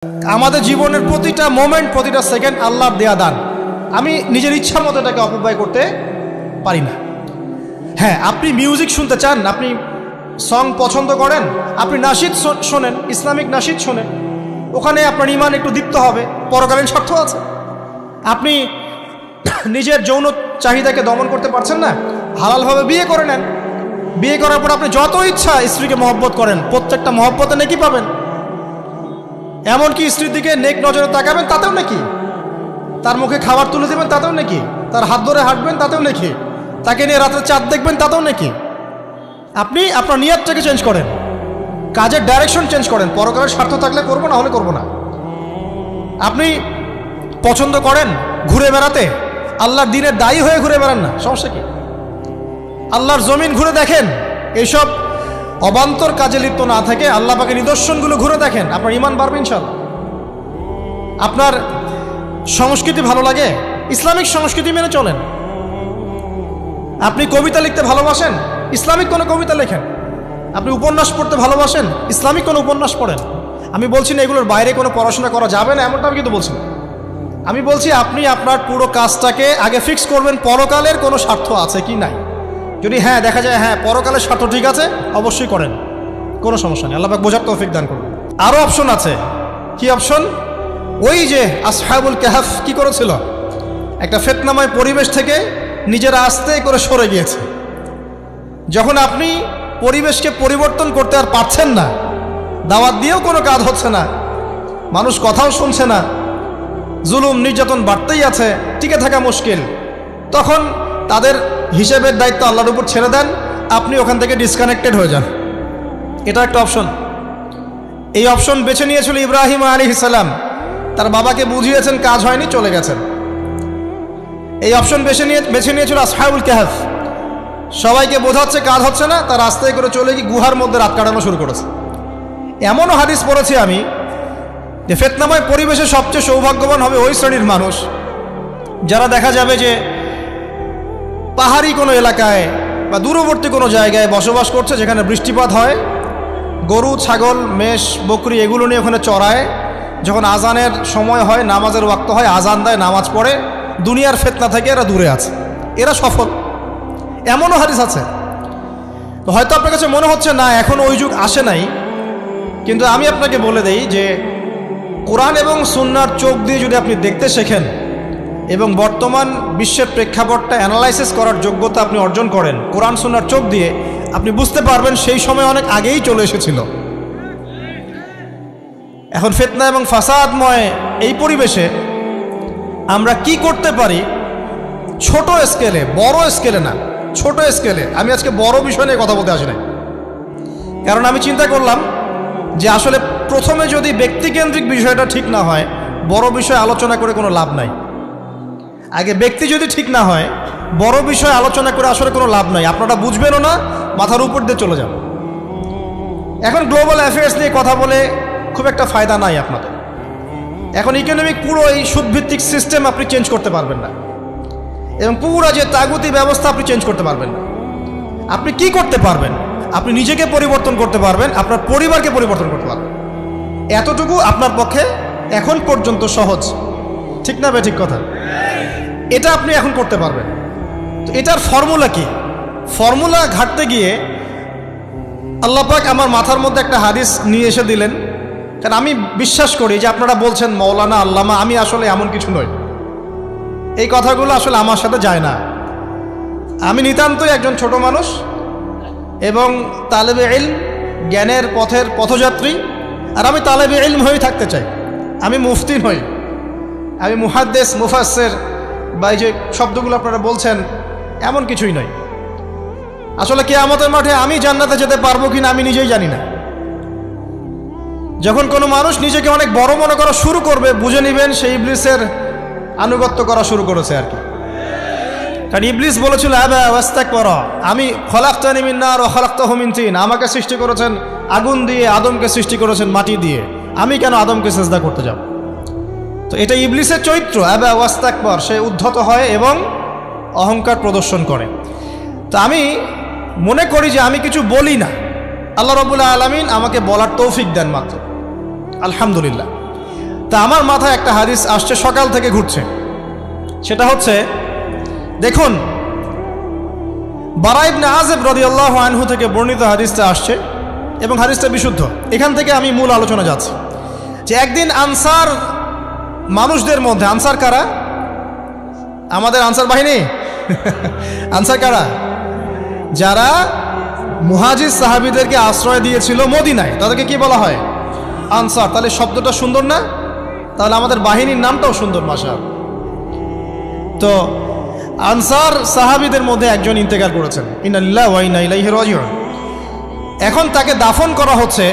আমাদের জীবনের প্রতিটা মোমেন্ট, প্রতিটা সেকেন্ড আল্লাহর দেয়া দান। আমি নিজের ইচ্ছা মতো এটাকে অপব্যয় করতে পারি না। হ্যাঁ, আপনি মিউজিক শুনতে চান, আপনি সং পছন্দ করেন, আপনি নাশিদ শোনেন, ইসলামিক নাশিদ শোনেন, ওখানে আপনার ইমান একটু দীপ্ত হবে, পরকালীন স্বার্থ আছে। আপনি নিজের যৌন চাহিদাকে দমন করতে পারছেন না, হালালভাবে বিয়ে করে নেন। বিয়ে করার পর আপনি যত ইচ্ছা স্ত্রীকে মহব্বত করেন, প্রত্যেকটা মহব্বতে নেকি পাবেন। এমনকি স্ত্রীর দিকে নেক নজরে তাকাবেন, তাতেও নাকি। তার মুখে খাবার তুলে দেবেন, তাতেও নাকি। তার হাত ধরে হাঁটবেন, তাতেও নাকি। তাকে নিয়ে রাতে চাঁদ দেখবেন, তাতেও নাকি। আপনি আপনার নিয়তটাকে চেঞ্জ করেন, কাজের ডাইরেকশন চেঞ্জ করেন। পরকালের স্বার্থ থাকলে করবো, না হলে করবো না। আপনি পছন্দ করেন ঘুরে বেড়াতে, আল্লাহর দিনের দায়ী হয়ে ঘুরে বেড়ান না, সমস্যা কি? আল্লাহর জমিন ঘুরে দেখেন, এইসব অবান্তর কাজে লিপ্ত না থেকে আল্লাহ পাকের নিদর্শনগুলো ঘুরে দেখেন, আপনার ইমান বাড়বে ইনশাআল্লাহ। আপনার সংস্কৃতি ভালো লাগে, ইসলামিক সংস্কৃতি মেনে চলেন। আপনি কবিতা লিখতে ভালোবাসেন, ইসলামিক কোনো কবিতা লেখেন। আপনি উপন্যাস পড়তে ভালোবাসেন, ইসলামিক কোনো উপন্যাস পড়েন। আমি বলছি না এগুলোর বাইরে কোনো পড়াশোনা করা যাবে না, এমনটা আমি কিন্তু বলছি না। আমি বলছি আপনি আপনার পুরো কাজটাকে আগে ফিক্স করবেন, পরকালের কোনো স্বার্থ আছে কি নাই। যদি হ্যাঁ দেখা যায় হ্যাঁ পরকালের স্বার্থ ঠিক আছে, অবশ্যই করেন, কোনো সমস্যা নেই। আল্লাহ পাক বোঝার তৌফিক দান করুন। আরও অপশন আছে। কি অপশন? ওই যে আসহাবুল কাহফ কি করেছিল, একটা ফিতনাময় পরিবেশ থেকে নিজেরা আস্তে করে সরে গিয়েছে। যখন আপনি পরিবেশকে পরিবর্তন করতে আর পারছেন না, দাওয়াত দিয়েও কোনো কাজ হচ্ছে না, মানুষ কথাও শুনছে না, জুলুম নির্যাতন বাড়তেই আছে, টিকে থাকা মুশকিল, তখন তাদের হিসেবের দায়িত্ব আল্লাহর উপর ছেড়ে দেন, আপনি ওখান থেকে ডিসকানেক্টেড হয়ে যান। এটা একটা অপশন। এই অপশন বেছে নিয়েছিল ইব্রাহিম আলাইহিস সালাম। তার বাবাকে বুঝিয়েছেন, কাজ হয়নি, চলে গেছেন। এই অপশন বেছে নিয়েছিল আসহাবুল কাহফ। সবাইকে বোঝাচ্ছে কাজ হচ্ছে না, তার রাস্তায় করে চলে গিয়ে গুহার মধ্যে রাত কাটানো শুরু করেছে। এমনও হাদিস পড়েছি আমি যে ফিতনাময় পরিবেশে সবচেয়ে সৌভাগ্যবান হবে ওই শ্রেণীর মানুষ যারা দেখা যাবে যে পাহাড়ি কোনো এলাকায় বা দূরবর্তী কোনো জায়গায় বসবাস করছে, যেখানে বৃষ্টিপাত হয়, গরু ছাগল মেষ বকরি এগুলো নিয়ে ওখানে চড়ায়। যখন আজানের সময় হয়, নামাজের ওয়াক্ত হয়, আজান দেয়, নামাজ পড়ে, দুনিয়ার ফিতনা থেকে এরা দূরে আছে, এরা সফল। এমনও হাদিস আছে। তো হয়তো আপনার কাছে মনে হচ্ছে না এখন ওই যুগ আসে নাই, কিন্তু আমি আপনাকে বলে দেই যে কোরআন এবং সুন্নাহর চোখ দিয়ে যদি আপনি দেখতে শেখেন এবং বর্তমান বিশ্বের প্রেক্ষাপটটা অ্যানালাইসিস করার যোগ্যতা আপনি অর্জন করেন কোরআন সুন্নাহর চোখ দিয়ে, আপনি বুঝতে পারবেন সেই সময় অনেক আগেই চলে এসেছিল। এখন ফিতনা এবং ফাসাদময় এই পরিবেশে আমরা কি করতে পারি, ছোট স্কেলে, বড় স্কেলে না, ছোট স্কেলে। আমি আজকে বড় বিষয় নিয়ে কথা বলতে আসি নাই, কারণ আমি চিন্তা করলাম যে আসলে প্রথমে যদি ব্যক্তিকেন্দ্রিক বিষয়টা ঠিক না হয়, বড় বিষয় আলোচনা করে কোনো লাভ নাই। আগে ব্যক্তি যদি ঠিক না হয়, বড় বিষয় আলোচনা করে আসলে কোনো লাভ নাই। আপনারা বুঝবেনও না, মাথার উপর দিয়ে চলে যান। এখন গ্লোবাল অ্যাফেয়ার্স নিয়ে কথা বলে খুব একটা ফায়দা নাই আপনাদের। এখন ইকোনমিক পুরো এই সুদভিত্তিক সিস্টেম আপনি চেঞ্জ করতে পারবেন না, এবং পুরো যে তাগুতি ব্যবস্থা আপনি চেঞ্জ করতে পারবেন না। আপনি কি করতে পারবেন? আপনি নিজেকে পরিবর্তন করতে পারবেন, আপনার পরিবারকে পরিবর্তন করতে পারবেন। এতটুকু আপনার পক্ষে এখন পর্যন্ত সহজ, ঠিক না বে ঠিক কথা? এটা আপনি এখন করতে পারবেন। তো এটার ফর্মুলা কি? ফর্মুলা ঘাটতে গিয়ে আল্লাহ পাক আমার মাথার মধ্যে একটা হাদিস নিয়ে এসে দিলেন। কারণ আমি বিশ্বাস করি যে আপনারা বলছেন মৌলানা আল্লামা, আমি আসলে এমন কিছু নই। এই কথাগুলো আসলে আমার সাথে যায় না। আমি নিতান্তই একজন ছোট মানুষ এবং তালেবে ইলম, জ্ঞানের পথের পথযাত্রী। আর আমি তালেবে ইলম হয়েই থাকতে চাই। আমি মুফতি নই, আমি মুহাদ্দিস, মুফাসসির বা এই যে শব্দগুলো আপনারা বলছেন, এমন কিছুই নয়। আসলে কিয়ামতের মাঠে আমি জান্নাতে যেতে পারবো কিনা আমি নিজেই জানি না। যখন কোনো মানুষ নিজেকে অনেক বড় মনে করা শুরু করবে, বুঝে নেবেন সেই ইবলিসের আনুগত্য করা শুরু করেছে আর কি। কারণ ইবলিস বলেছিল আবা ওয়াস্তাকবারা, আমি খলাকতানি মিন নার ওয়া খলাকতাহু মিন তিন, আমাকে সৃষ্টি করেছেন আগুন দিয়ে, আদমকে সৃষ্টি করেছেন মাটি দিয়ে, আমি কেন আদমকে সিজদা করতে যাব? তো এটা ইবলিসের চরিত্র, আবা ওয়াস্তাকবার, সে উদ্ধত হয় এবং অহংকার প্রদর্শন করে। তো আমি মনে করি যে আমি কিছু বলি না, আল্লাহ রাব্বুল আলামিন আমাকে বলার তৌফিক দেন মাত্র, আলহামদুলিল্লাহ। তা আমার মাথায় একটা হাদিস আসছে, সকাল থেকে ঘুরছে। সেটা হচ্ছে, দেখুন, বারা ইবনে আযিব রাদিয়াল্লাহু আনহু থেকে বর্ণিত হাদিসটা আসছে এবং হাদিসটা বিশুদ্ধ। এখান থেকে আমি মূল আলোচনা যাচ্ছি যে একদিন আনসার মানুষদের মধ্যে, আনসার কারা? আমাদের আনসার বাহিনী। আনসার কারা? যারা মুহাজির সাহাবীদেরকে আশ্রয় দিয়েছিল মদিনায়, তাদেরকে কি বলা হয়? আনসার। তাহলে শব্দটা সুন্দর না? তাহলে আমাদের বাহিনীর নামটাও সুন্দর, মাশাআল্লাহ। তো আনসার সাহাবীদের মধ্যে একজন ইন্তেকাল করেছেন, ইন্না লিল্লাহি ওয়া ইন্না ইলাইহি রাজিউন। এখন তাকে দাফন করা হচ্ছে,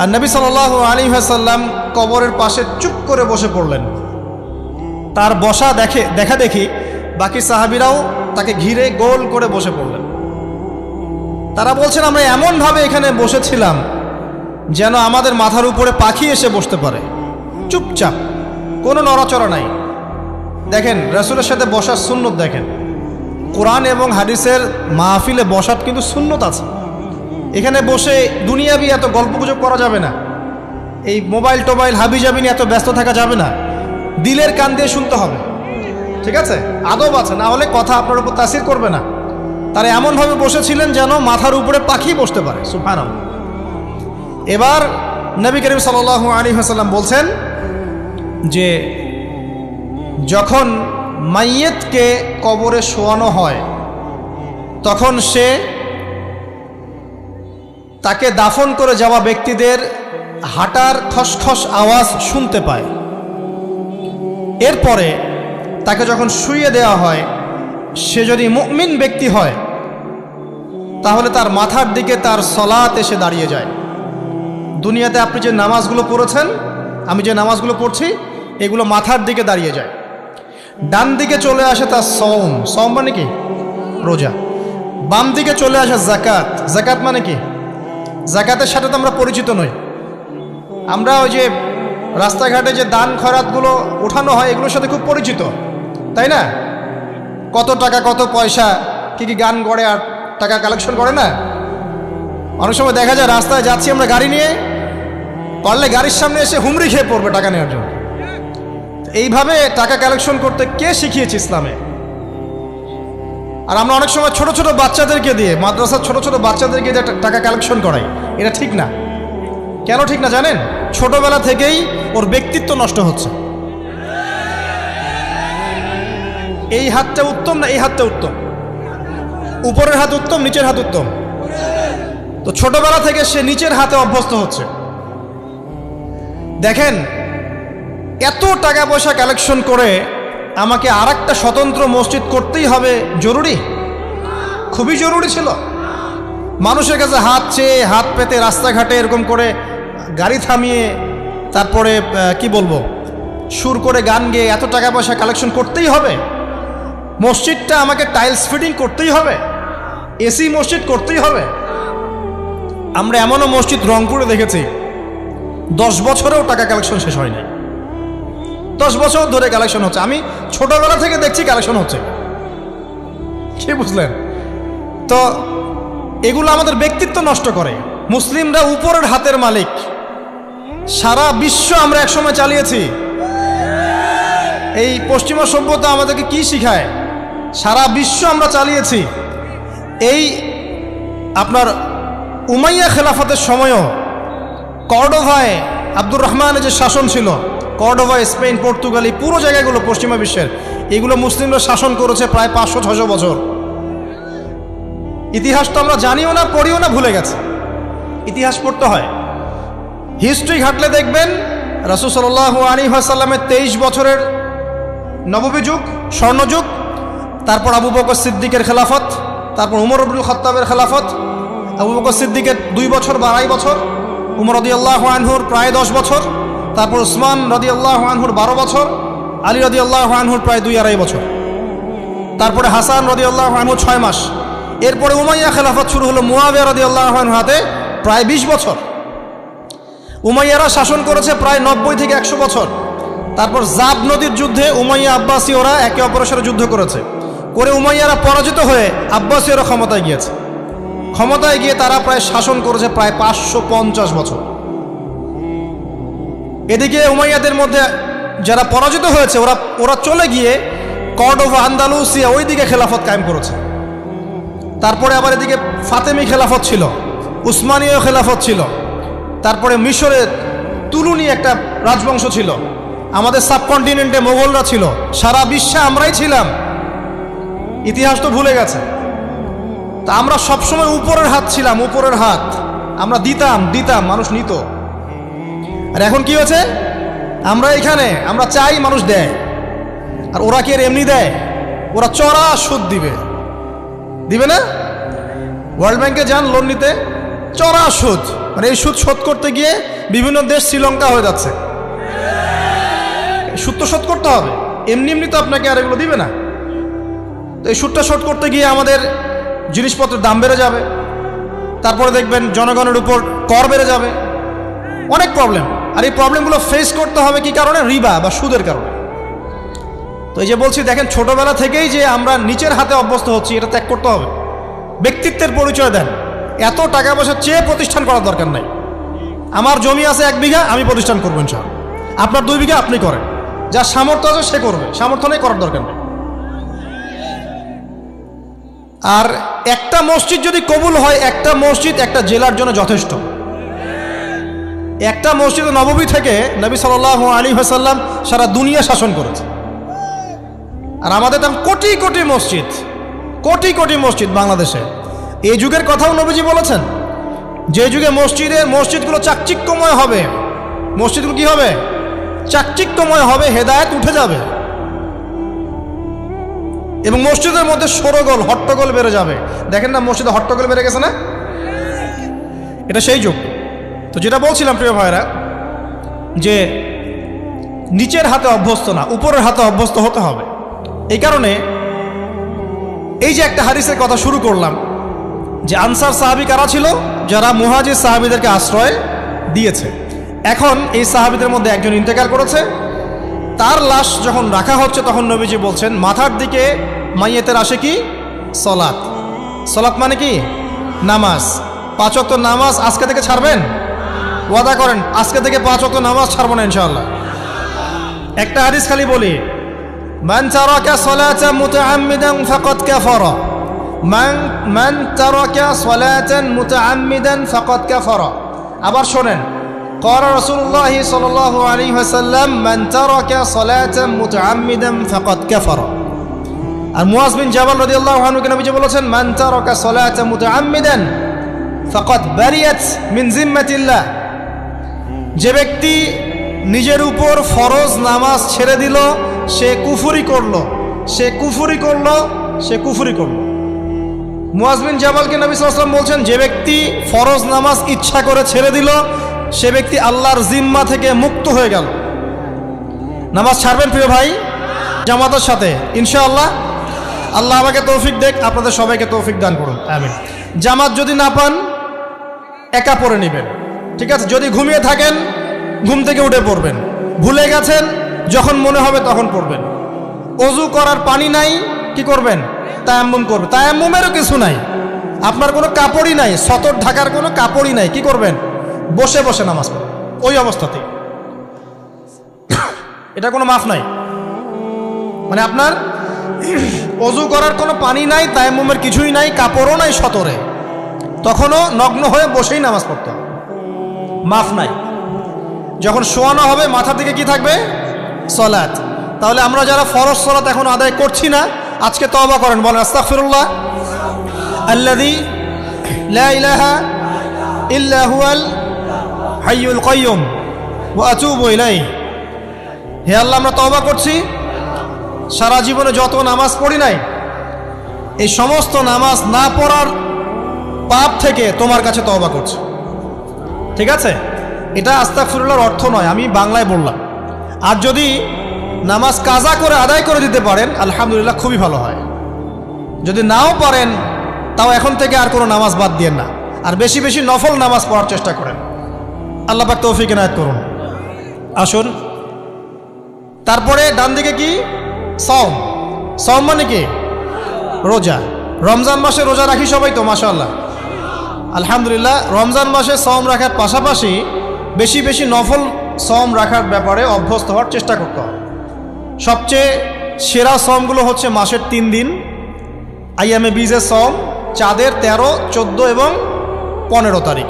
আর নবী সাল্লাল্লাহু আলাইহি ওয়াসাল্লাম কবরের পাশে চুপ করে বসে পড়লেন। তার বসা দেখা দেখি বাকি সাহাবীরাও তাকে ঘিরে গোল করে বসে পড়লেন। তারা বলছেন, আমরা এমনভাবে এখানে বসেছিলাম যেন আমাদের মাথার উপরে পাখি এসে বসতে পারে, চুপচাপ, কোনো নড়াচড়া নাই। দেখেন, রাসূলের সাথে বসার সুন্নত দেখেন। কোরআন এবং হাদিসের মাহফিলে বসার কিন্তু সুন্নত আছে। এখানে বসে দুনিয়াবি এত গল্পগুজব করা যাবে না, এই মোবাইল টোবাইল হাবিজাবি নিয়ে এত ব্যস্ত থাকা যাবে না, দিলের কান দিয়ে শুনতে হবে, ঠিক আছে? আদব আছে, না হলে কথা আপনার উপর তাসির করবে না। তারা এমনভাবে বসেছিলেন যেন মাথার উপরে পাখি বসতে পারে, সুবহানাল্লাহ। এবার নবী করিম সাল্লাল্লাহু আলাইহি ওয়াসাল্লাম বলছেন যে যখন মাইয়েতকে কবরে শোয়ানো হয় তখন সে তাকে দাফন করে যাওয়া ব্যক্তিদের হাঁটার খসখস আওয়াজ শুনতে পায়। এরপরে তাকে যখন শুইয়ে দেওয়া হয়, সে যদি মুমিন ব্যক্তি হয় তাহলে তার মাথার দিকে তার সলাত এসে দাঁড়িয়ে যায়। দুনিয়াতে আপনি যে নামাজগুলো পড়েছেন, আমি যে নামাজগুলো পড়ছি, এগুলো মাথার দিকে দাঁড়িয়ে যায়। ডান দিকে চলে আসে তার সওম মানে কি? রোজা। বাম দিকে চলে আসে যাকাত। যাকাত মানে কি? যাকাতের সাথে তো আমরা পরিচিত নই। আমরা ওই যে রাস্তাঘাটে যে দান খয়রাতগুলো ওঠানো হয়, এগুলোর সাথে খুব পরিচিত, তাই না? কত টাকা, কত পয়সা, কি কি গান গড়ে আর টাকা কালেকশন করে না? অনেক সময় দেখা যায় রাস্তায় যাচ্ছি আমরা গাড়ি নিয়ে, পারলে গাড়ির সামনে এসে হুমড়ি খেয়ে পড়বে টাকা নেওয়ার জন্য। এইভাবে টাকা কালেকশন করতে কে শিখিয়েছে ইসলামে? আর আমরা অনেক সময় ছোট ছোট বাচ্চাদেরকে দিয়ে, মাদ্রাসার ছোট ছোট বাচ্চাদেরকে দিয়ে টাকা কালেকশন করাই। এটা ঠিক না। কেন ঠিক না জানেন? ছোটবেলা থেকেই ওর ব্যক্তিত্ব নষ্ট হচ্ছে। এই হাতটা উত্তম না এই হাতটা উত্তম? উপরের হাত উত্তম, নিচের হাত উত্তম? তো ছোটবেলা থেকে সে নিচের হাতে অভ্যস্ত হচ্ছে। দেখেন, এত টাকা পয়সা কালেকশন করে আমাকে আর একটা স্বতন্ত্র মসজিদ করতেই হবে জরুরি? খুবই জরুরি ছিল। মানুষের কাছে হাত চেয়ে, হাত পেতে রাস্তাঘাটে এরকম করে গাড়ি থামিয়ে, তারপরে কি বলবো, সুর করে গান গেয়ে এত টাকা পয়সা কালেকশন করতেই হবে? মসজিদটা আমাকে টাইলস ফিটিং করতেই হবে? এসি মসজিদ করতেই হবে? আমরা এমনও মসজিদ রংপুরে দেখেছি 10 বছরেও টাকা কালেকশন শেষ হয় নাই। 10 বছর ধরে কালেকশন হচ্ছে। আমি ছোটবেলা থেকে দেখছি কালেকশন হচ্ছে। কি বুঝলেন? তো এগুলো আমাদের ব্যক্তিত্ব নষ্ট করে। মুসলিমরা উপরের হাতের মালিক। সারা বিশ্ব আমরা একসময় চালিয়েছি। এই পশ্চিমা সভ্যতা আমাদেরকে কি শিখায়? সারা বিশ্ব আমরা চালিয়েছি। এই আপনার উমাইয়া খেলাফতের সময়ও কর্ডোভায় আব্দুর রহমানের যে শাসন ছিল, কর্ডোভা, স্পেন, পর্তুগাল, এই পুরো জায়গাগুলো পশ্চিমা বিশ্বের, এগুলো মুসলিমরা শাসন করেছে প্রায় 500-600 বছর। ইতিহাস তো আমরা জানিও না, পড়িও না, ভুলে গেছে। ইতিহাস পড়তে হয়। হিস্ট্রি ঘাটলে দেখবেন রাসূল সাল্লাল্লাহু আলাইহি ওয়াসাল্লামের 23 বছরের নববী যুগ, স্বর্ণযুগ, তারপর আবু বকর সিদ্দিকের খেলাফত, তারপর উমর ইবনুল খাত্তাবের খেলাফত। আবু বকর সিদ্দিকের 2 বছর বা 2.5 বছর, উমর রাদিয়াল্লাহু আনহুর প্রায় 10 বছর, তারপর উসমান রাদিয়াল্লাহু আনহুর 12 বছর, আলী রাদিয়াল্লাহু আনহুর প্রায় 2-2.5 বছর, তারপরে হাসান রাদিয়াল্লাহু আনহু 6 মাস। এরপরে উমাইয়া খেলাফত শুরু হলো মুয়াবিয়া রাদিয়াল্লাহু আনহুর হাতে, প্রায় 20 বছর। উমাইয়ারা শাসন করেছে প্রায় 90 থেকে 100 বছর। তারপর জাব নদীর যুদ্ধে উমাইয়া আব্বাসী ওরা একে অপরের সাথে যুদ্ধ করেছে, করে উমাইয়ারা পরাজিত হয়ে আব্বাসীয়রা ক্ষমতায় গিয়েছে। ক্ষমতায় গিয়ে তারা প্রায় শাসন করেছে প্রায় 550 বছর। এদিকে উমাইয়াদের মধ্যে যারা পরাজিত হয়েছে ওরা চলে গিয়ে কর্ডোভা আন্দালুসিয়া ওই দিকে খেলাফত কায়েম করেছে। তারপরে আবার এদিকে ফাতেমি খেলাফত ছিল, উসমানীয় খেলাফত ছিল, তারপরে মিশরে তুলুনি একটা রাজবংশ ছিল, আমাদের সাবকন্টিনেন্টে মোগলরা ছিল, সারা বিশ্বে আমরাই ছিলাম। ইতিহাস তো ভুলে গেছে। তা আমরা সবসময় উপরের হাত ছিলাম, উপরের হাত আমরা দিতাম, মানুষ নিত। আর এখন কি হয়েছে? আমরা এখানে আমরা চাই, মানুষ দেয়। আর ওরা কি আর এমনি দেয়? ওরা চড়া সুদ দিবে না? ওয়ার্ল্ড ব্যাংকে যান লোন নিতে, চড়া সুদ। মানে এই সুদ শোধ করতে গিয়ে বিভিন্ন দেশ শ্রীলঙ্কা হয়ে যাচ্ছে। সুদ তো শোধ করতে হবে, এমনি তো আপনাকে আর এগুলো দিবে না। তো এই সুদটা শোধ করতে গিয়ে আমাদের জিনিসপত্রের দাম বেড়ে যাবে, তারপরে দেখবেন জনগণের উপর কর বেড়ে যাবে, অনেক প্রবলেম। আর এই প্রবলেমগুলো ফেস করতে হবে কি কারণে? রিবা বা সুদের কারণে। তো এই যে বলছি, দেখেন ছোটবেলা থেকেই যে আমরা নিচের হাতে অভ্যস্ত হচ্ছি, এটা ত্যাগ করতে হবে। ব্যক্তিত্বের পরিচয় দেন। এত টাকা পয়সা চেয়ে প্রতিষ্ঠান করার দরকার নাই। আমার জমি আছে 1 বিঘা, আমি প্রতিষ্ঠান করবো ইনশাআল্লাহ। আপনার 2 বিঘা আপনি করেন, যার সামর্থ্য আছে সে করবে, সামর্থ্য নেই করার দরকার নেই। আর একটা মসজিদ যদি কবুল হয়, একটা মসজিদ একটা জেলার জন্য যথেষ্ট। একটা মসজিদ নববী থেকে নবী সাল্লাল্লাহু আলাইহি ওয়াসাল্লাম সারা দুনিয়া শাসন করেছে। আর আমাদের তো কোটি কোটি মসজিদ বাংলাদেশে। এই যুগের কথাও নবীজি বলেছেন, যে যুগে মসজিদগুলো চাকচিক্যময় হবে, মসজিদগুলো কি হবে? চাকচিক্যময় হবে, হেদায়েত উঠে যাবে এবং মসজিদের মধ্যে শোরগোল হট্টগোল বেড়ে যাবে। দেখেন না মসজিদে হট্টগোল বেড়ে গেছে না? এটা সেই যুগ। তো যেটা বলছিলাম প্রিয় ভাইরা, যে নিচের হাতে অভ্যস্ত না, উপরের হাতে অভ্যস্ত হতে হবে। এই কারণে এই যে একটা হাদিসের কথা শুরু করলাম, যে আনসার সাহাবী কারা ছিল? যারা মুহাজির সাহাবীদেরকে আশ্রয় দিয়েছে। এখন এই সাহাবীদের মধ্যে একজন ইন্তেকাল করেছে, তার লাশ যখন রাখা হচ্ছে তখন নবীজি বলছেন, মাথার দিকে মাইয়েতের আসে কি? সলাত। সলাত মানে কি? নামাজ। 5 ওয়াক্ত নামাজ আজকে থেকে ছাড়বেন? ওয়াদা করেন আজকে থেকে 5 ওয়াক্ত নামাজ ছাড়বো না ইনশাআল্লাহ। একটা হাদিস খালি বলি, মান তারাকা সালাতান মুতাআম্মিদান ফাকাদ কাফারা, মান তারাকা সালাতান মুতাআম্মিদান ফাকাদ কাফারা। আবার শোনেন, قال رسول الله صلى الله عليه وسلم من ترك صلاة متعمدا فقد كفر। আর মুয়াজ বিন জাবাল রাদিয়াল্লাহু আনহু কে নবীজি বলেছেন, মান তারাকা সালাতা মুতাআম্মিদান ফাকাদ বারিয়াত মিন জিম্মাতিল্লাহ। যে ব্যক্তি নিজের উপর ফরজ নামাজ ছেড়ে দিল, সে কুফরি করলো। মুয়াজ বিন জাবালকে নবী সাল্লাল্লাহু আলাইহি ওয়াসাল্লাম বলছেন, যে ব্যক্তি ফরজ নামাজ ইচ্ছা করে ছেড়ে দিল, সে ব্যক্তি আল্লাহর জিম্মা থেকে মুক্ত হয়ে গেল। নামাজ ছাড়বেন প্রিয় ভাই, জামাতের সাথে ইনশাআল্লাহ। আল্লাহ আমাকে তৌফিক দেখ, আপনাদের সবাইকে তৌফিক দান করুন, আমিন। জামাত যদি না পান, একা পড়ে নেবেন, ঠিক আছে? যদি ঘুমিয়ে থাকেন, ঘুম থেকে উঠে পড়বেন। ভুলে গেছেন, যখন মনে হবে তখন পড়বেন। অজু করার পানি নাই, কি করবেন? তায়াম্মুম করবেন। তায়াম্মুমেরও কিছু নাই, আপনার কোনো কাপড়ই নাই, সতর ঢাকার কোনো কাপড়ই নাই, কি করবেন? বসে বসে নামাজ পড়বেন ওই অবস্থাতেই। এটা কোনো মাফ নাই। মানে আপনার অজু করার কোনো পানি নাই, তায়াম্মুমের কিছুই নাই, কাপড়ও নাই সতরে, তখনও নগ্ন হয়ে বসেই নামাজ পড়তে হবে, মাফ নাই। যখন শোয়ানো হবে মাথার দিকে কি থাকবে? সলাত। তাহলে আমরা যারা ফরজ সলাত এখন আদায় করছি না, আজকে তওবা করেন, বলেন আস্তাগফিরুল্লাহ আল্লাযী লা ইলাহা ইল্লা হুয়াল হাইয়ুল কাইয়ুম ওয়া আতুবু ইলাইহি। হে আল্লাহ, আমরা তওবা করছি, সারা জীবনে যত নামাজ পড়ি নাই, এই সমস্ত নামাজ না পড়ার পাপ থেকে তোমার কাছে তওবা করছি। ঠিক আছে? এটা আস্তাগফিরুল্লাহর অর্থ নয়, আমি বাংলায় বললাম। আর যদি নামাজ কাজা করে আদায় করে দিতে পারেন, আলহামদুলিল্লাহ, খুবই ভালো হয়। যদি নাও পারেন, তাও এখন থেকে আর কোনো নামাজ বাদ দিয়েন না, আর বেশি বেশি নফল নামাজ পড়ার চেষ্টা করেন। আল্লাহ পাক তৌফিক এনায়েত করুন। আসুন, তারপরে ডান দিকে কি? সওম। সওম মানে কি? রোজা। রমজান মাসে রোজা রাখি সবাই তো, মাশাআল্লাহ, আলহামদুলিল্লাহ। রমজান মাসে সওম রাখার পাশাপাশি বেশি বেশি নফল সম রাখার ব্যাপারে অভ্যস্ত হওয়ার চেষ্টা করতে হবে। সবচেয়ে সেরা সমগুলো হচ্ছে মাসের 3 দিন, আইয়ামে বীজের সম, চাঁদের 13, 14 এবং 15 তারিখ।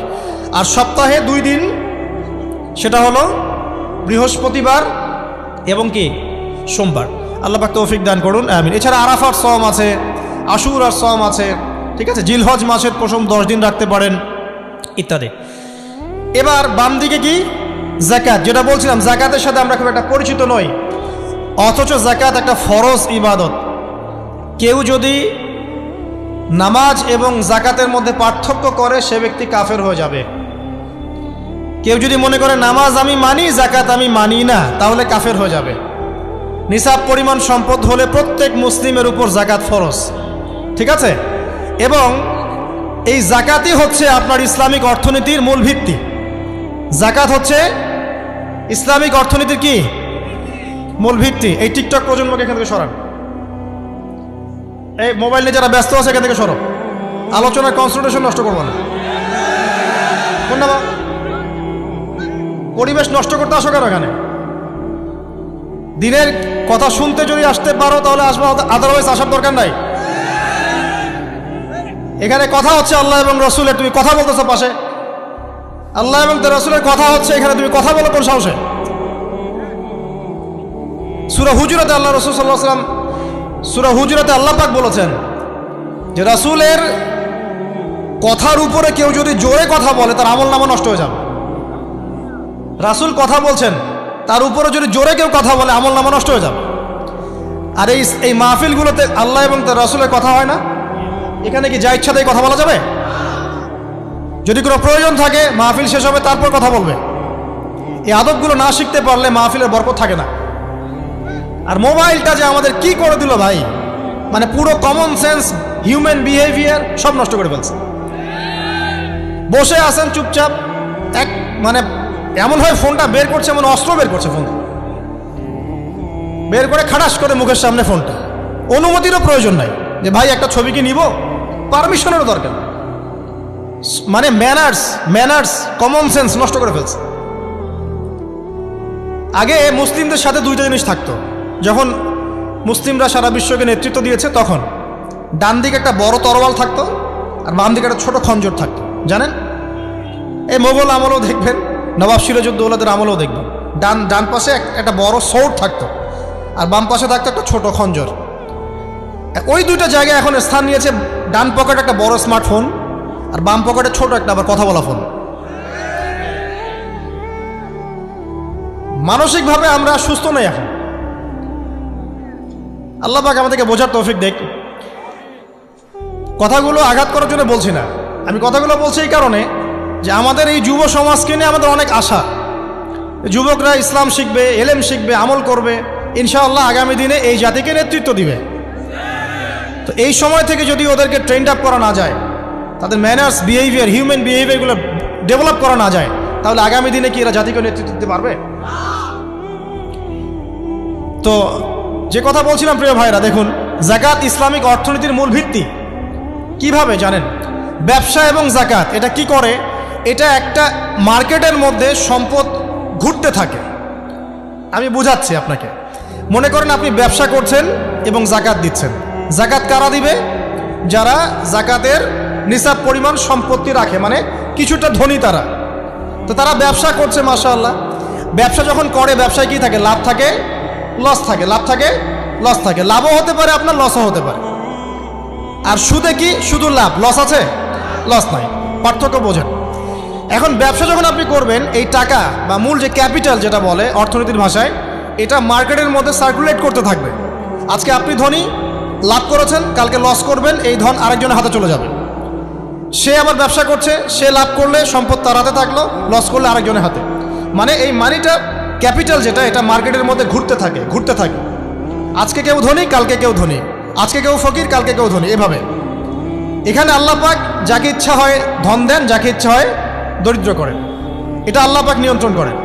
আর সপ্তাহে 2 দিন, সেটা হলো বৃহস্পতিবার এবং কি সোমবার। আল্লাহ পাক তৌফিক দান করুন, আমিন। এছাড়া আরাফার সম আছে, আশুরার সম আছে, ঠিক আছে, জিলহজ মাসের প্রথম 10 দিন রাখতে পারেন ইত্যাদি। এবার বাম দিকে কি যাকাত, যেটা বলছিলাম যাকাতের সাথে আমরা খুব একটা পরিচিত নই, অথচ যাকাত একটা ফরজ ইবাদত। কেউ যদি নামাজ এবং যাকাতের মধ্যে পার্থক্য করে সে ব্যক্তি কাফের হয়ে যাবে। কেউ যদি মনে করে নামাজ আমি মানি, যাকাত আমি মানি না, তাহলে কাফের হয়ে যাবে। নিসাব পরিমাণ সম্পদ হলে প্রত্যেক মুসলিমের উপর যাকাত ফরজ, ঠিক আছে। এবং এই যাকাতই হচ্ছে আপনার ইসলামিক অর্থনীতির মূল ভিত্তি। যাকাত হচ্ছে ইসলামিক অর্থনীতির কি মূল ভিত্তি। এই টিকটক প্রজন্মকে এখান থেকে সরান, এই মোবাইল নিয়ে যারা ব্যস্ত আছে এখান থেকে সরো, আলোচনার কনসেন্ট্রেশন নষ্ট করবো না। পরিবেশ নষ্ট করতে আসো কেন এখানে? দিনের কথা শুনতে যদি আসতে পারো তাহলে আসবো, আদারওয়াইজ আসার দরকার নাই। এখানে কথা হচ্ছে আল্লাহ এবং রসুলের, তুমি কথা বলতেছো পাশে, আল্লাহ এবং তার রসুলের কথা হচ্ছে, এখানে তুমি কথা বলো কোন সাহসে? সূরা হুজুরাতে আল্লাহ রসুল সাল্লাল্লাহু আলাইহি ওয়াসাল্লাম, সূরা হুজুরাতে আল্লাহ পাক বলেছেন যে রাসূলের কথার উপরে কেউ যদি জোরে কথা বলে তার আমলনামা নষ্ট হয়ে যাবে। রাসূল কথা বলছেন, তার উপরে যদি জোরে কেউ কথা বলে আমলনামা নষ্ট হয়ে যাবে। আর এই মাহফিলগুলোতে আল্লাহ এবং তার রাসূলের কথা হয় না, এখানে কি যা ইচ্ছা তাই কথা বলা যাবে? যদি কোনো প্রয়োজন থাকে মাহফিল শেষ হবে তারপর কথা বলবে। এই আদবগুলো না শিখতে পারলে মাহফিলের বরকত থাকে না। আর মোবাইলটা যে আমাদের কি করে দিল ভাই, মানে পুরো কমন সেন্স, হিউম্যান বিহেভিয়ার সব নষ্ট করে ফেলছে। বসে আছেন চুপচাপ, মানে এমন হয় ফোনটা বের করছে, এমন অস্ত্র বের করছে, ফোন বের করে খাটাস করে মুখের সামনে ফোনটা। অনুমতিরও প্রয়োজন নাই যে ভাই একটা ছবি কি নিব, পারমিশনেরও দরকার। মানে ম্যানার্স কমন সেন্স নষ্ট করে ফেলছে। আগে মুসলিমদের সাথে 2টা জিনিস থাকতো। যখন মুসলিমরা সারা বিশ্বকে নেতৃত্ব দিয়েছে তখন ডান দিকে একটা বড় তরোয়াল থাকতো আর বাম দিকে একটা ছোট খঞ্জর থাকতো, জানেন? এই মোগল আমলেও দেখবেন, নবাব সিরাজউদ্দৌলাদের আমলেও দেখবেন, ডান পাশে একটা বড় সোর্ড থাকতো আর বাম পাশে থাকতো একটা ছোট খঞ্জর। ওই 2টা জায়গায় এখন স্থান নিয়েছে। ডান পকেটে একটা বড় স্মার্টফোন আর বাম পকেটে ছোট একটা আবার কথা বলা ফোন। মানসিকভাবে আমরা সুস্থ নই এখন। আল্লাহ পাক আমাদেরকে বোঝার তৌফিক দেখ। কথাগুলো আঘাত করার জন্য বলছি না, আমি কথাগুলো বলছি এই কারণে যে আমাদের এই যুব সমাজকে নিয়ে আমাদের অনেক আশা। যুবকরা ইসলাম শিখবে, এলেম শিখবে, আমল করবে, ইনশাআল্লাহ আগামী দিনে এই জাতিকে নেতৃত্ব দিবে। তো এই সময় থেকে যদি ওদেরকে ট্রেন্ড আপ করা না যায়, তাদের ম্যানার্স, বিহেভিয়ার, হিউম্যান বিহেভিয়ারগুলো ডেভেলপ করা না যায়, তাহলে আগামী দিনে কি এরা জাতিকে নেতৃত্ব দিতে পারবে? তো যে কথা বলছিলাম প্রিয় ভাইরা, দেখুন যাকাত ইসলামিক অর্থনীতির মূল ভিত্তি। কিভাবে জানেন? ব্যবসা এবং যাকাত এটা কি করে? এটা একটা মার্কেটের মধ্যে সম্পদ ঘুরতে থাকে। আমি বুঝাচ্ছি আপনাকে। মনে করেন আপনি ব্যবসা করছেন এবং যাকাত দিচ্ছেন। যাকাত কারা দিবে? যারা যাকাতের নিসাব পরিমাণ সম্পত্তি রাখে, মানে কিছুটা ধনী তারা। তো তারা ব্যবসা করছে, মাশাআল্লাহ। ব্যবসা যখন করে, ব্যবসায় কি থাকে? লাভ থাকে, লস থাকে, লাভ থাকে, লস থাকে। লাভও হতে পারে আপনার, লসও হতে পারে। আর সুদে কি? শুধু লাভ, লস আছে, লস নাই। পার্থক্য বোঝেন। এখন ব্যবসা যখন আপনি করবেন, এই টাকা বা মূল যে ক্যাপিটাল যেটা বলে অর্থনীতির ভাষায়, এটা মার্কেটের মধ্যে সার্কুলেট করতে থাকবে। আজকে আপনি ধনী, লাভ করেছেন, কালকে লস করবেন, এই ধন আরেকজনের হাতে চলে যাবে। সে আবার ব্যবসা করছে, সে লাভ করলে সম্পদ তার হাতে থাকলো, লস করলে আরেকজনের হাতে। মানে এই মানিটা, ক্যাপিটাল যেটা, এটা মার্কেটের মধ্যে ঘুরতে থাকে। আজকে কেউ ধনী, কালকে কেউ ধনী, আজকে কেউ ফকির, কালকে কেউ ধনী, এভাবে। এখানে আল্লাহ পাক যাকে ইচ্ছা হয় ধন দেন, যাকে ইচ্ছা হয় দরিদ্র করেন। এটা আল্লাহ পাক নিয়ন্ত্রণ করেন।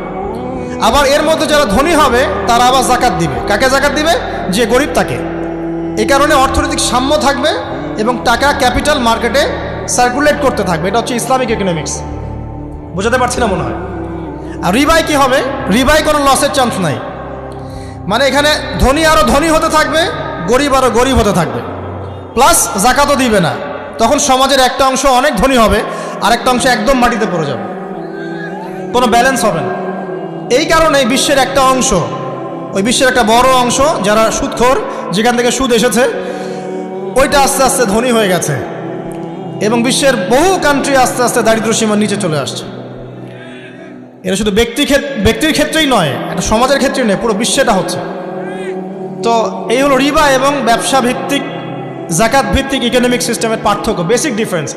আবার এর মধ্যে যারা ধনী হবে তারা আবার যাকাত দিবে। কাকে যাকাত দিবে? যে গরিব তাকে। এই কারণে অর্থনৈতিক সাম্য থাকবে এবং টাকা, ক্যাপিটাল মার্কেটে সার্কুলেট করতে থাকবে। এটা হচ্ছে ইসলামিক ইকোনমিক্স। বোঝাতে পারছি না মনে হয়? আর রিবায় কি হবে? রিবায় কোনো লসের চান্স নাই। মানে এখানে ধনী আরও ধনী হতে থাকবে, গরিব আরও গরিব হতে থাকবে, প্লাস জাকাতও দিবে না। তখন সমাজের একটা অংশ অনেক ধনী হবে, আর একটা অংশ একদম মাটিতে পড়ে যাবে, কোনো ব্যালেন্স হবে না। এই কারণে বিশ্বের একটা অংশ, ওই বিশ্বের একটা বড় অংশ যারা সুদখোর, যেখান থেকে সুদ এসেছে, ওইটা আস্তে আস্তে ধনী হয়ে গেছে, এবং বিশ্বের বহু কান্ট্রি আস্তে আস্তে দারিদ্র্য সীমার নিচে চলে আসছে। এটা শুধু ব্যক্তির ক্ষেত্রেই নয়, এটা সমাজের ক্ষেত্রেই নয়, পুরো বিশ্বেটা হচ্ছে। তো এই হলো রিবা এবং ব্যবসা ভিত্তিক, জাকাত ভিত্তিক ইকোনমিক সিস্টেমের পার্থক্য, বেসিক ডিফারেন্স।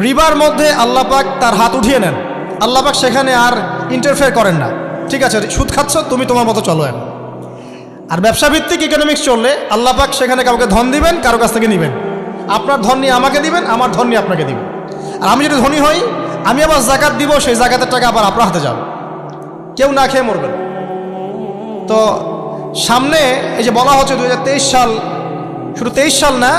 রিবার মধ্যে আল্লাহ পাক তার হাত উঠিয়ে নেন, আল্লাহ পাক সেখানে আর ইন্টারফেয়ার করেন না। ঠিক আছে, সুদ খাচ্ছ, তুমি তোমার মতো চলো এখন। আর ব্যবসা ভিত্তিক ইকোনমিক্স চললে আল্লাহ পাক সেখানে কাউকে ধন দিবেন, কারো কাছ থেকে নেবেন। আপনার ধন নিয়ে আমাকে দিবেন, আমার ধন নিয়ে আপনাকে দিবেন। আর আমি যদি ধনী হই, আমি আবার জাকাত দিব, সেই জাকাতের টাকা আবার আপনার হাতে যাবে, কেউ না খেয়ে মরবেন। তো সামনে এই যে বলা হচ্ছে 2023 সাল, শুধু 23 সাল না,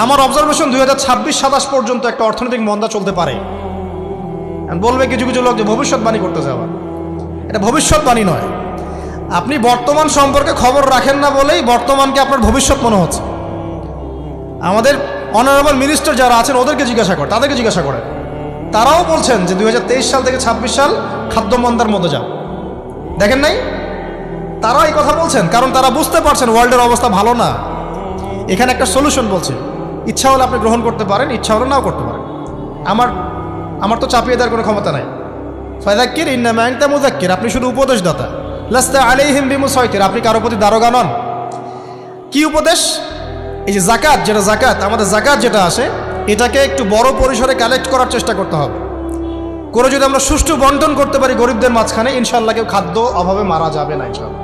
আমার অবজারভেশন 2026-27 পর্যন্ত একটা অর্থনৈতিক মন্দা চলতে পারে। বলবে কিছু কিছু লোক যে ভবিষ্যৎবাণী করতেছে, আবার এটা ভবিষ্যৎবাণী নয়। আপনি বর্তমান সম্পর্কে খবর রাখেন না বলেই বর্তমানকে আপনার ভবিষ্যৎ মনে হচ্ছে। আমাদের অনারেবল মিনিস্টার যারা আছেন ওদেরকে জিজ্ঞাসা করেন, তাদেরকে জিজ্ঞাসা করেন, তারাও বলছেন যে 2023 সাল থেকে 26 সাল খাদ্য মন্দার মধ্যে যাও। দেখেন নাই? তারা এই কথা বলছেন কারণ তারা বুঝতে পারছেন ওয়ার্ল্ডের অবস্থা ভালো না। এখানে একটা সলিউশন বলছে, ইচ্ছা হলে আপনি গ্রহণ করতে পারেন, ইচ্ছা হলে নাও করতে পারেন। আমার তো চাপিয়ে দেওয়ার কোনো ক্ষমতা নাই। ফাযাক্কির ইন্নামা আনতা মুযাক্কির, আপনি শুধু উপদেশদাতা। লাস্তা আলাইহিম বিমুসাইতির, আপনি কারো প্রতি দারোগা নন। কি উপদেশ? এই যে জাকাত, যেটা জাকাত, আমাদের জাকাত যেটা আসে, এটাকে একটু বড় পরিসরে কালেক্ট করার চেষ্টা করতে হবে। করে যদি আমরা সুষ্ঠু বন্টন করতে পারি গরিবদের মাঝখানে, ইনশাআল্লাহ কেউ খাদ্য অভাবে মারা যাবে না ইনশাআল্লাহ।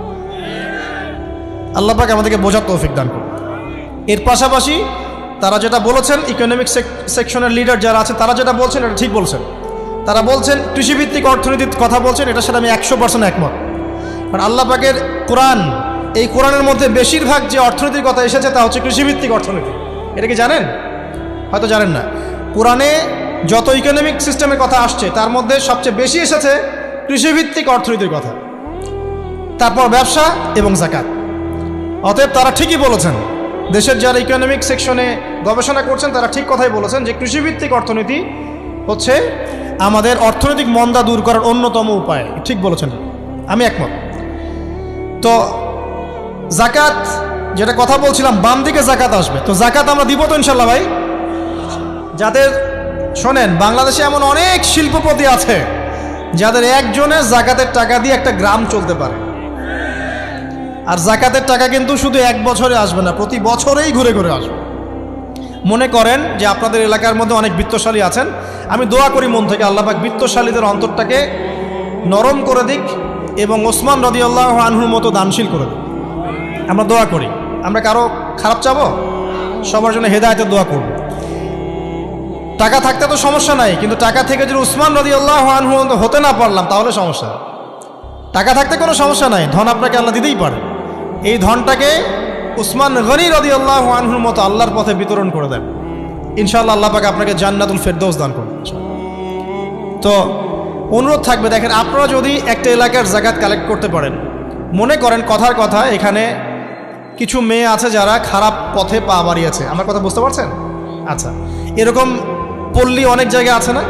আল্লাহ পাক আমাদেরকে বোঝার তৌফিক দান করুন। এর পাশাপাশি তারা যেটা বলেছেন, ইকোনমিক সেকশনের লিডার যারা আছে তারা যেটা বলছেন এটা ঠিক বলছেন। তারা বলছেন কৃষিভিত্তিক অর্থনীতির কথা বলছেন, এটার সাথে আমি 100% একমত। কারণ আল্লাহ পাকের কোরআন, এই কোরআনের মধ্যে বেশিরভাগ যে অর্থনীতির কথা এসেছে তা হচ্ছে কৃষিভিত্তিক অর্থনীতি। এটা কি জানেন? হয়তো জানেন না। কোরআনে যত ইকোনমিক সিস্টেমের কথা আসছে তার মধ্যে সবচেয়ে বেশি এসেছে কৃষিভিত্তিক অর্থনীতির কথা, তারপর ব্যবসা এবং জাকাত। অতএব তারা ঠিকই বলেছেন, দেশের যারা ইকোনমিক সেকশনে গবেষণা করছেন তারা ঠিক কথাই বলেছেন যে কৃষিভিত্তিক অর্থনীতি হচ্ছে আমাদের অর্থনৈতিক মন্দা দূর করার অন্যতম উপায়। ঠিক বলেছেন, আমি একমত। তো জাকাত, যেটা কথা বলছিলাম, বাম দিকে জাকাত আসবে, তো জাকাত আমরা দিব তো ইনশাল্লাহ ভাই। যাদের শোনেন, বাংলাদেশে এমন অনেক শিল্পপতি আছে যাদের একজনের জাকাতের টাকা দিয়ে একটা গ্রাম চলতে পারে। আর জাকাতের টাকা কিন্তু শুধু এক বছরে আসবে না, প্রতি বছরেই ঘুরে ঘুরে আসবে। মনে করেন যে আপনাদের এলাকার মধ্যে অনেক বিত্তশালী আছেন, আমি দোয়া করি মন থেকে আল্লাহ পাক বিত্তশালীদের অন্তরটাকে নরম করে দিক এবং ওসমান রাদিয়াল্লাহু আনহুর মতো দানশীল করে দিক। আমরা দোয়া করি, আমরা কারো খারাপ চাবো, সবার জন্য হেদায়েতের দোয়া করব। টাকা থাকতে তো সমস্যা নাই, কিন্তু টাকা থেকে যদি উসমান রাদিয়াল্লাহু আনহু হতে না পারলাম তাহলে সমস্যা। টাকা থাকতে কোনো সমস্যা নাই, ধন আপনাকে আল্লাহ দিতেই পারে। এই ধনটাকে উসমান গনি রাদিয়াল্লাহু আনহুর মতো আল্লাহর পথে বিতরণ করে দেন, ইনশাআল্লাহ আল্লাহ পাক আপনাকে জান্নাতুল ফেরদৌস দান করবেন। তো অনুরোধ থাকবে, দেখেন আপনারা যদি একটা এলাকার জাকাত কালেক্ট করতে পারেন, মনে করেন কথার কথা এখানে কিছু মেয়ে আছে যারা খারাপ পথে পা বাড়িয়েছে, আমার কথা বুঝতে পারছেন? আচ্ছা, এরকম পল্লী অনেক জায়গায় আছে না?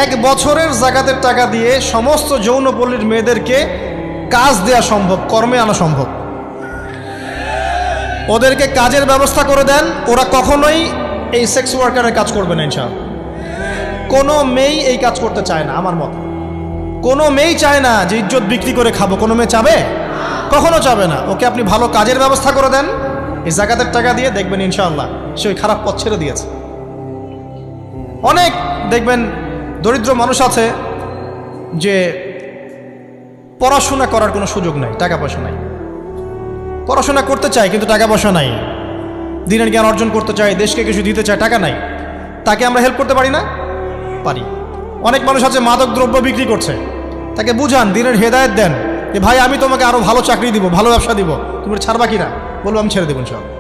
এক বছরের জাকাতের টাকা দিয়ে সমস্ত যৌনপল্লীর মেয়েদেরকে কাজ দেয়া সম্ভব, কর্মে আনা সম্ভব। ওদেরকে কাজের ব্যবস্থা করে দেন, ওরা কখনোই এই সেক্স ওয়ার্কারের কাজ করবে না ইনশাআল্লাহ। কোনো মেয়েই এই কাজ করতে চায় না, আমার মত। কোনো মেয়েই চায় না যে ইজ্জত বিক্রি করে খাবো, কোনো মেয়ে চাবে? কখনো চাবে না। ওকে আপনি ভালো কাজের ব্যবস্থা করে দেন এই জাকাতের টাকা দিয়ে, দেখবেন ইনশাআল্লাহ সে ওই খারাপ পথ ছেড়ে দিয়েছে। অনেক দেখবেন দরিদ্র মানুষ আছে যে পড়াশোনা করার কোনো সুযোগ নাই, টাকা পয়সা নাই, পড়াশোনা করতে চায় কিন্তু টাকা পয়সা নাই, দিনের জ্ঞান অর্জন করতে চায়, দেশকে কিছু দিতে চায়, টাকা নাই। তাকে আমরা হেল্প করতে পারি না? পারি। অনেক মানুষ আছে মাদক দ্রব্য বিক্রি করছে, তাকে বুঝান, দিনের হেদায়েত দেন যে ভাই আমি তোমাকে আরও ভালো চাকরি দিব, ভালো ব্যবসা দিব, তুমি ছাড়বা কিনা? বলবো আমি ছেড়ে দেবো ইনশাআল্লাহ।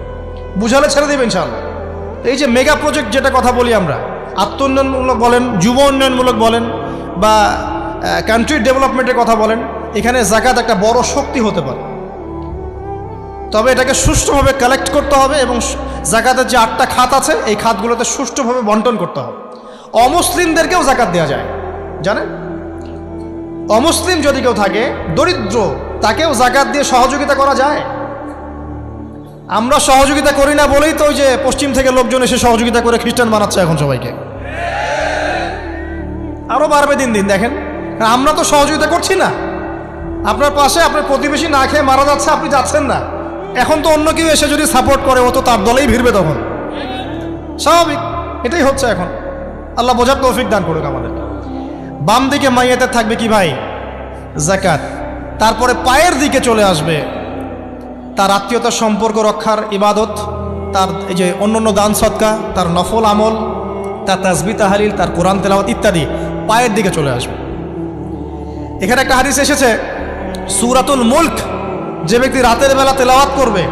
বুঝালে ছেড়ে দেবে ইনশাআল্লাহ। এই যে মেগা প্রজেক্ট যেটা কথা বলি আমরা, আত্ম উন্নয়নমূলক বলেন, যুব উন্নয়নমূলক বলেন, বা কান্ট্রির ডেভেলপমেন্টের কথা বলেন, এখানে জাকাত একটা বড় শক্তি হতে পারে। তবে এটাকে সুষ্ঠুভাবে কালেক্ট করতে হবে এবং জাকাতের যে 8টা খাত আছে এই খাতগুলোতে সুষ্ঠুভাবে বন্টন করতে হবে। অমুসলিমদেরকেও জাকাত দেওয়া যায়, জানেন? অমুসলিম যদি কেউ থাকে, দরিদ্র, তাকেও জাকাত দিয়ে সহযোগিতা করা যায়। আমরা সহযোগিতা করি না বলেই তো ওই যে পশ্চিম থেকে লোকজন এসে সহযোগিতা করে খ্রিস্টান বানাচ্ছে এখন সবাইকে। আরও বাড়বে দিন দিন, দেখেন। আমরা তো সহযোগিতা করছি না। আপনার পাশে আপনার প্রতিবেশী না খেয়ে মারা যাচ্ছে, আপনি যাচ্ছেন না। এখন তো অন্য কেউ এসে যদি সাপোর্ট করে, ও তো তার দলেই ভিড়বে তখন। স্বাভাবিক, এটাই হচ্ছে এখন। আল্লাহ বোঝার তৌফিক দান করুক আমাদের। বাম দিকে মাইয়াতের থাকবে কি ভাই? জাকাত। তারপরে পায়ের দিকে চলে আসবে তার আত্মীয়তার সম্পর্ক রক্ষার ইবাদত, তার এই যে অন্যান্য দান সদকা, তার নফল আমল, তার তাসবিহ তাহলিল, তার কোরআন তেলাওয়াত ইত্যাদি পায়ের দিকে চলে আসবে। এখানে একটা হাদিস এসেছে, সূরাতুল মুলক যে ব্যক্তি রাতের বেলা তেলাওয়াত করবে,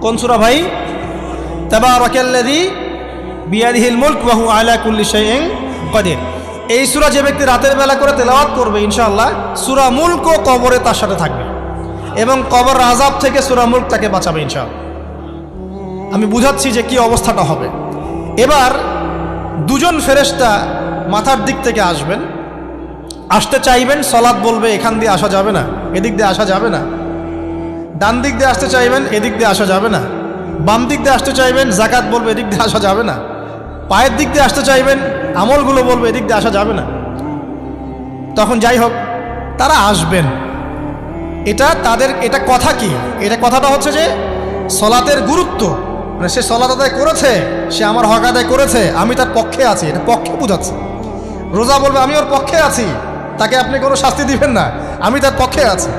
কোন সূরা ভাই? তাবারাকাল্লাযী বিয়াদিহিল মুলক ওয়া হুয়া আলা কুল্লি শাইইন কাদির। এই সূরা যে ব্যক্তি রাতের বেলা করে তেলাওয়াত করবে, ইনশাআল্লাহ সূরা মুলকও কবরে তার সাথে থাকবে এবং কবর আযাব থেকে সূরা মুলক তাকে বাঁচাবে ইনশাআল্লাহ। আমি বুঝাচ্ছি যে কি অবস্থাটা হবে। এবার দুজন ফেরেশতা মাথার দিক থেকে আসবেন, আসতে চাইবেন, সালাত বলবে এখান দিয়ে আসা যাবে না, এদিক দিয়ে আসা যাবে না। ডান দিক দিয়ে আসতে চাইবেন, এদিক দিয়ে আসা যাবে না। বাম দিক দিয়ে আসতে চাইবেন, জাকাত বলবে এদিক দিয়ে আসা যাবে না। পায়ের দিক দিয়ে আসতে চাইবেন, আমলগুলো বলবে এদিক দিয়ে আসা যাবে না। তখন যাই হোক, তারা আসবেন। এটা তাদের, এটা কথা কি? এটা কথাটা হচ্ছে যে সলাতের গুরুত্ব, মানে সে সলাত আদায় করেছে, সে আমার হক আদায় করেছে, আমি তার পক্ষে আছি, এটা পক্ষে বোঝাচ্ছে। রোজা বলবে আমি ওর পক্ষে আছি, তাকে আপনি কোনো শাস্তি দিবেন না, আমি তার পক্ষে আছি।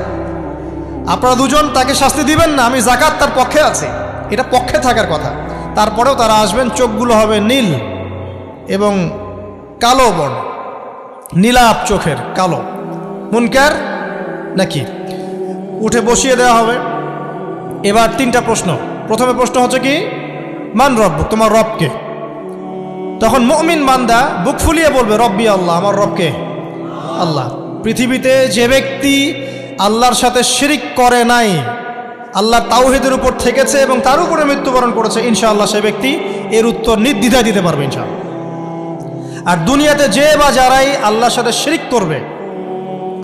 আপনারা দুজন তাকে শাস্তি দিবেন না, আমি জাকাত তার পক্ষে আছি, এটা পক্ষে থাকার কথা। তারপরেও তারা আসবেন, চোখগুলো হবে নীল এবং কালো বর্ণ, নীলাপ চোখের কালো। মুনকার নাকি উঠে বসিয়ে দেওয়া হবে। এবার 3টা প্রশ্ন। প্রথমে প্রশ্ন হচ্ছে কি? মান রব, তোমার রবকে? তখন মুমিন বান্দা বুক ফুলিয়ে বলবে রব্বি আল্লাহ, আমার রবকে আল্লাহ। পৃথিবীতে যে ব্যক্তি আল্লাহর সাথে শিরিক করে নাই, আল্লাহর তাওহীদের উপর থেকেছে এবং তার উপরে মৃত্যুবরণ করেছে, ইনশাআল্লাহ সে ব্যক্তি এর উত্তর নির্দ্বিধায় দিতে পারবে ইনশাআল্লাহ। আর দুনিয়াতে যে বা যারাই আল্লাহর সাথে শিরিক করবে,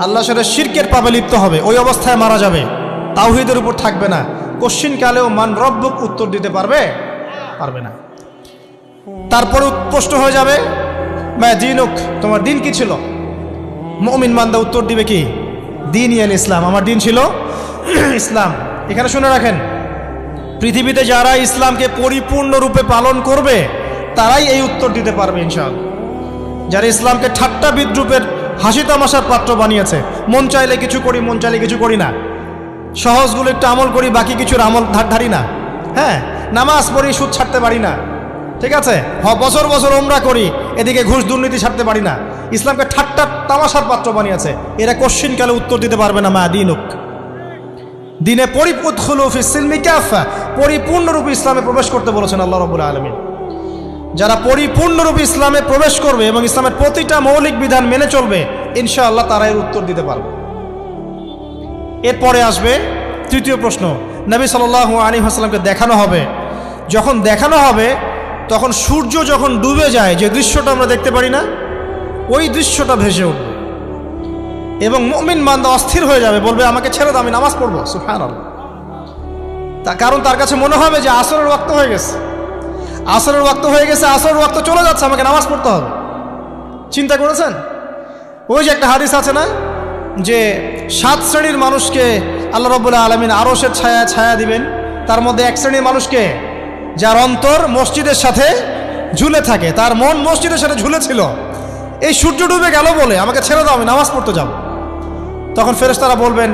আল্লাহর সাথে শিরকের পাবে লিপ্ত হবে, ওই অবস্থায় মারা যাবে, তাওহীদের উপর থাকবে না, কোশ্চিনকালেও মান রব্বুক উত্তর দিতে পারবে না। তারপরে প্রশ্ন হয়ে যাবে মা দীনুক, তোমার দিন কি ছিল? মুমিন বান্দা উত্তর দিবে কি? দিন ইয়াল ইসলাম, আমার দিন ছিল ইসলাম। এখানে শুনে রাখেন, পৃথিবীতে যারা ইসলামকে পরিপূর্ণরূপে পালন করবে তারাই এই উত্তর দিতে পারবে ইনশাআল্লাহ। যারা ইসলামকে ঠাট্টা বিদ্রুপের হাসি তামাশার পাত্র বানিয়েছে, মন চাইলে কিছু করি, মন চাইলে কিছু করি না, সহজগুলো একটু আমল করি, বাকি কিছুর আমল ধারি না, হ্যাঁ, নামাজ পড়ি, সুদ ছাড়তে পারি না, ঠিক আছে, বছর বছর উমরা করি, এদিকে ঘুষ দুর্নীতি ছাড়তে পারি না, ইসলামকে ঠাট্টা তামাশার পাত্র বানিয়েছে, এরা কোশ্চিনকালে উত্তর দিতে পারবে না মা দীনুক। দিনে পরিপূর্ণরূপে ইসলামে প্রবেশ করতে বলেছেন আল্লাহ রাব্বুল আলামিন। যারা পরিপূর্ণরূপে ইসলামে প্রবেশ করবে এবং ইসলামের প্রতিটা মৌলিক বিধান মেনে চলবে, ইনশাআল্লাহ তারা এর উত্তর দিতে পারবে। এরপরে আসবে 3য় প্রশ্ন। নবী সাল্লাল্লাহু আলাইহি ওয়াসাল্লামকে দেখানো হবে। যখন দেখানো হবে তখন সূর্য যখন ডুবে যায়, যে দৃশ্যটা আমরা দেখতে পারি না, ওই দৃশ্যটা ভেসে উঠবে এবং মুমিন বান্দা অস্থির হয়ে যাবে, বলবে আমাকে ছেড়ে দাও, আমি নামাজ পড়বো। সুবহানাল্লাহ। কারণ তার কাছে মনে হবে যে আসরের ওয়াক্ত হয়ে গেছে, আসরের ওয়াক্ত হয়ে গেছে, আসরের ওয়াক্ত চলে যাচ্ছে, আমাকে নামাজ পড়তে হবে। চিন্তা করেছেন? ওই যে একটা হাদিস আছে না, যে 7 শ্রেণীর মানুষকে আল্লাহ রাব্বুল আলামিন আরশের ছায়া দিবেন। তার মধ্যে 1 শ্রেণীর মানুষকে, যার অন্তর মসজিদের সাথে ঝুলে থাকে, তার মন মসজিদের সাথে ঝুলেছিল, এই সূর্য ডুবে গেল বলে আমাকে ছেড়ে দাও, আমি নামাজ পড়তে যাব। তখন ফেরেশতারা বলবেন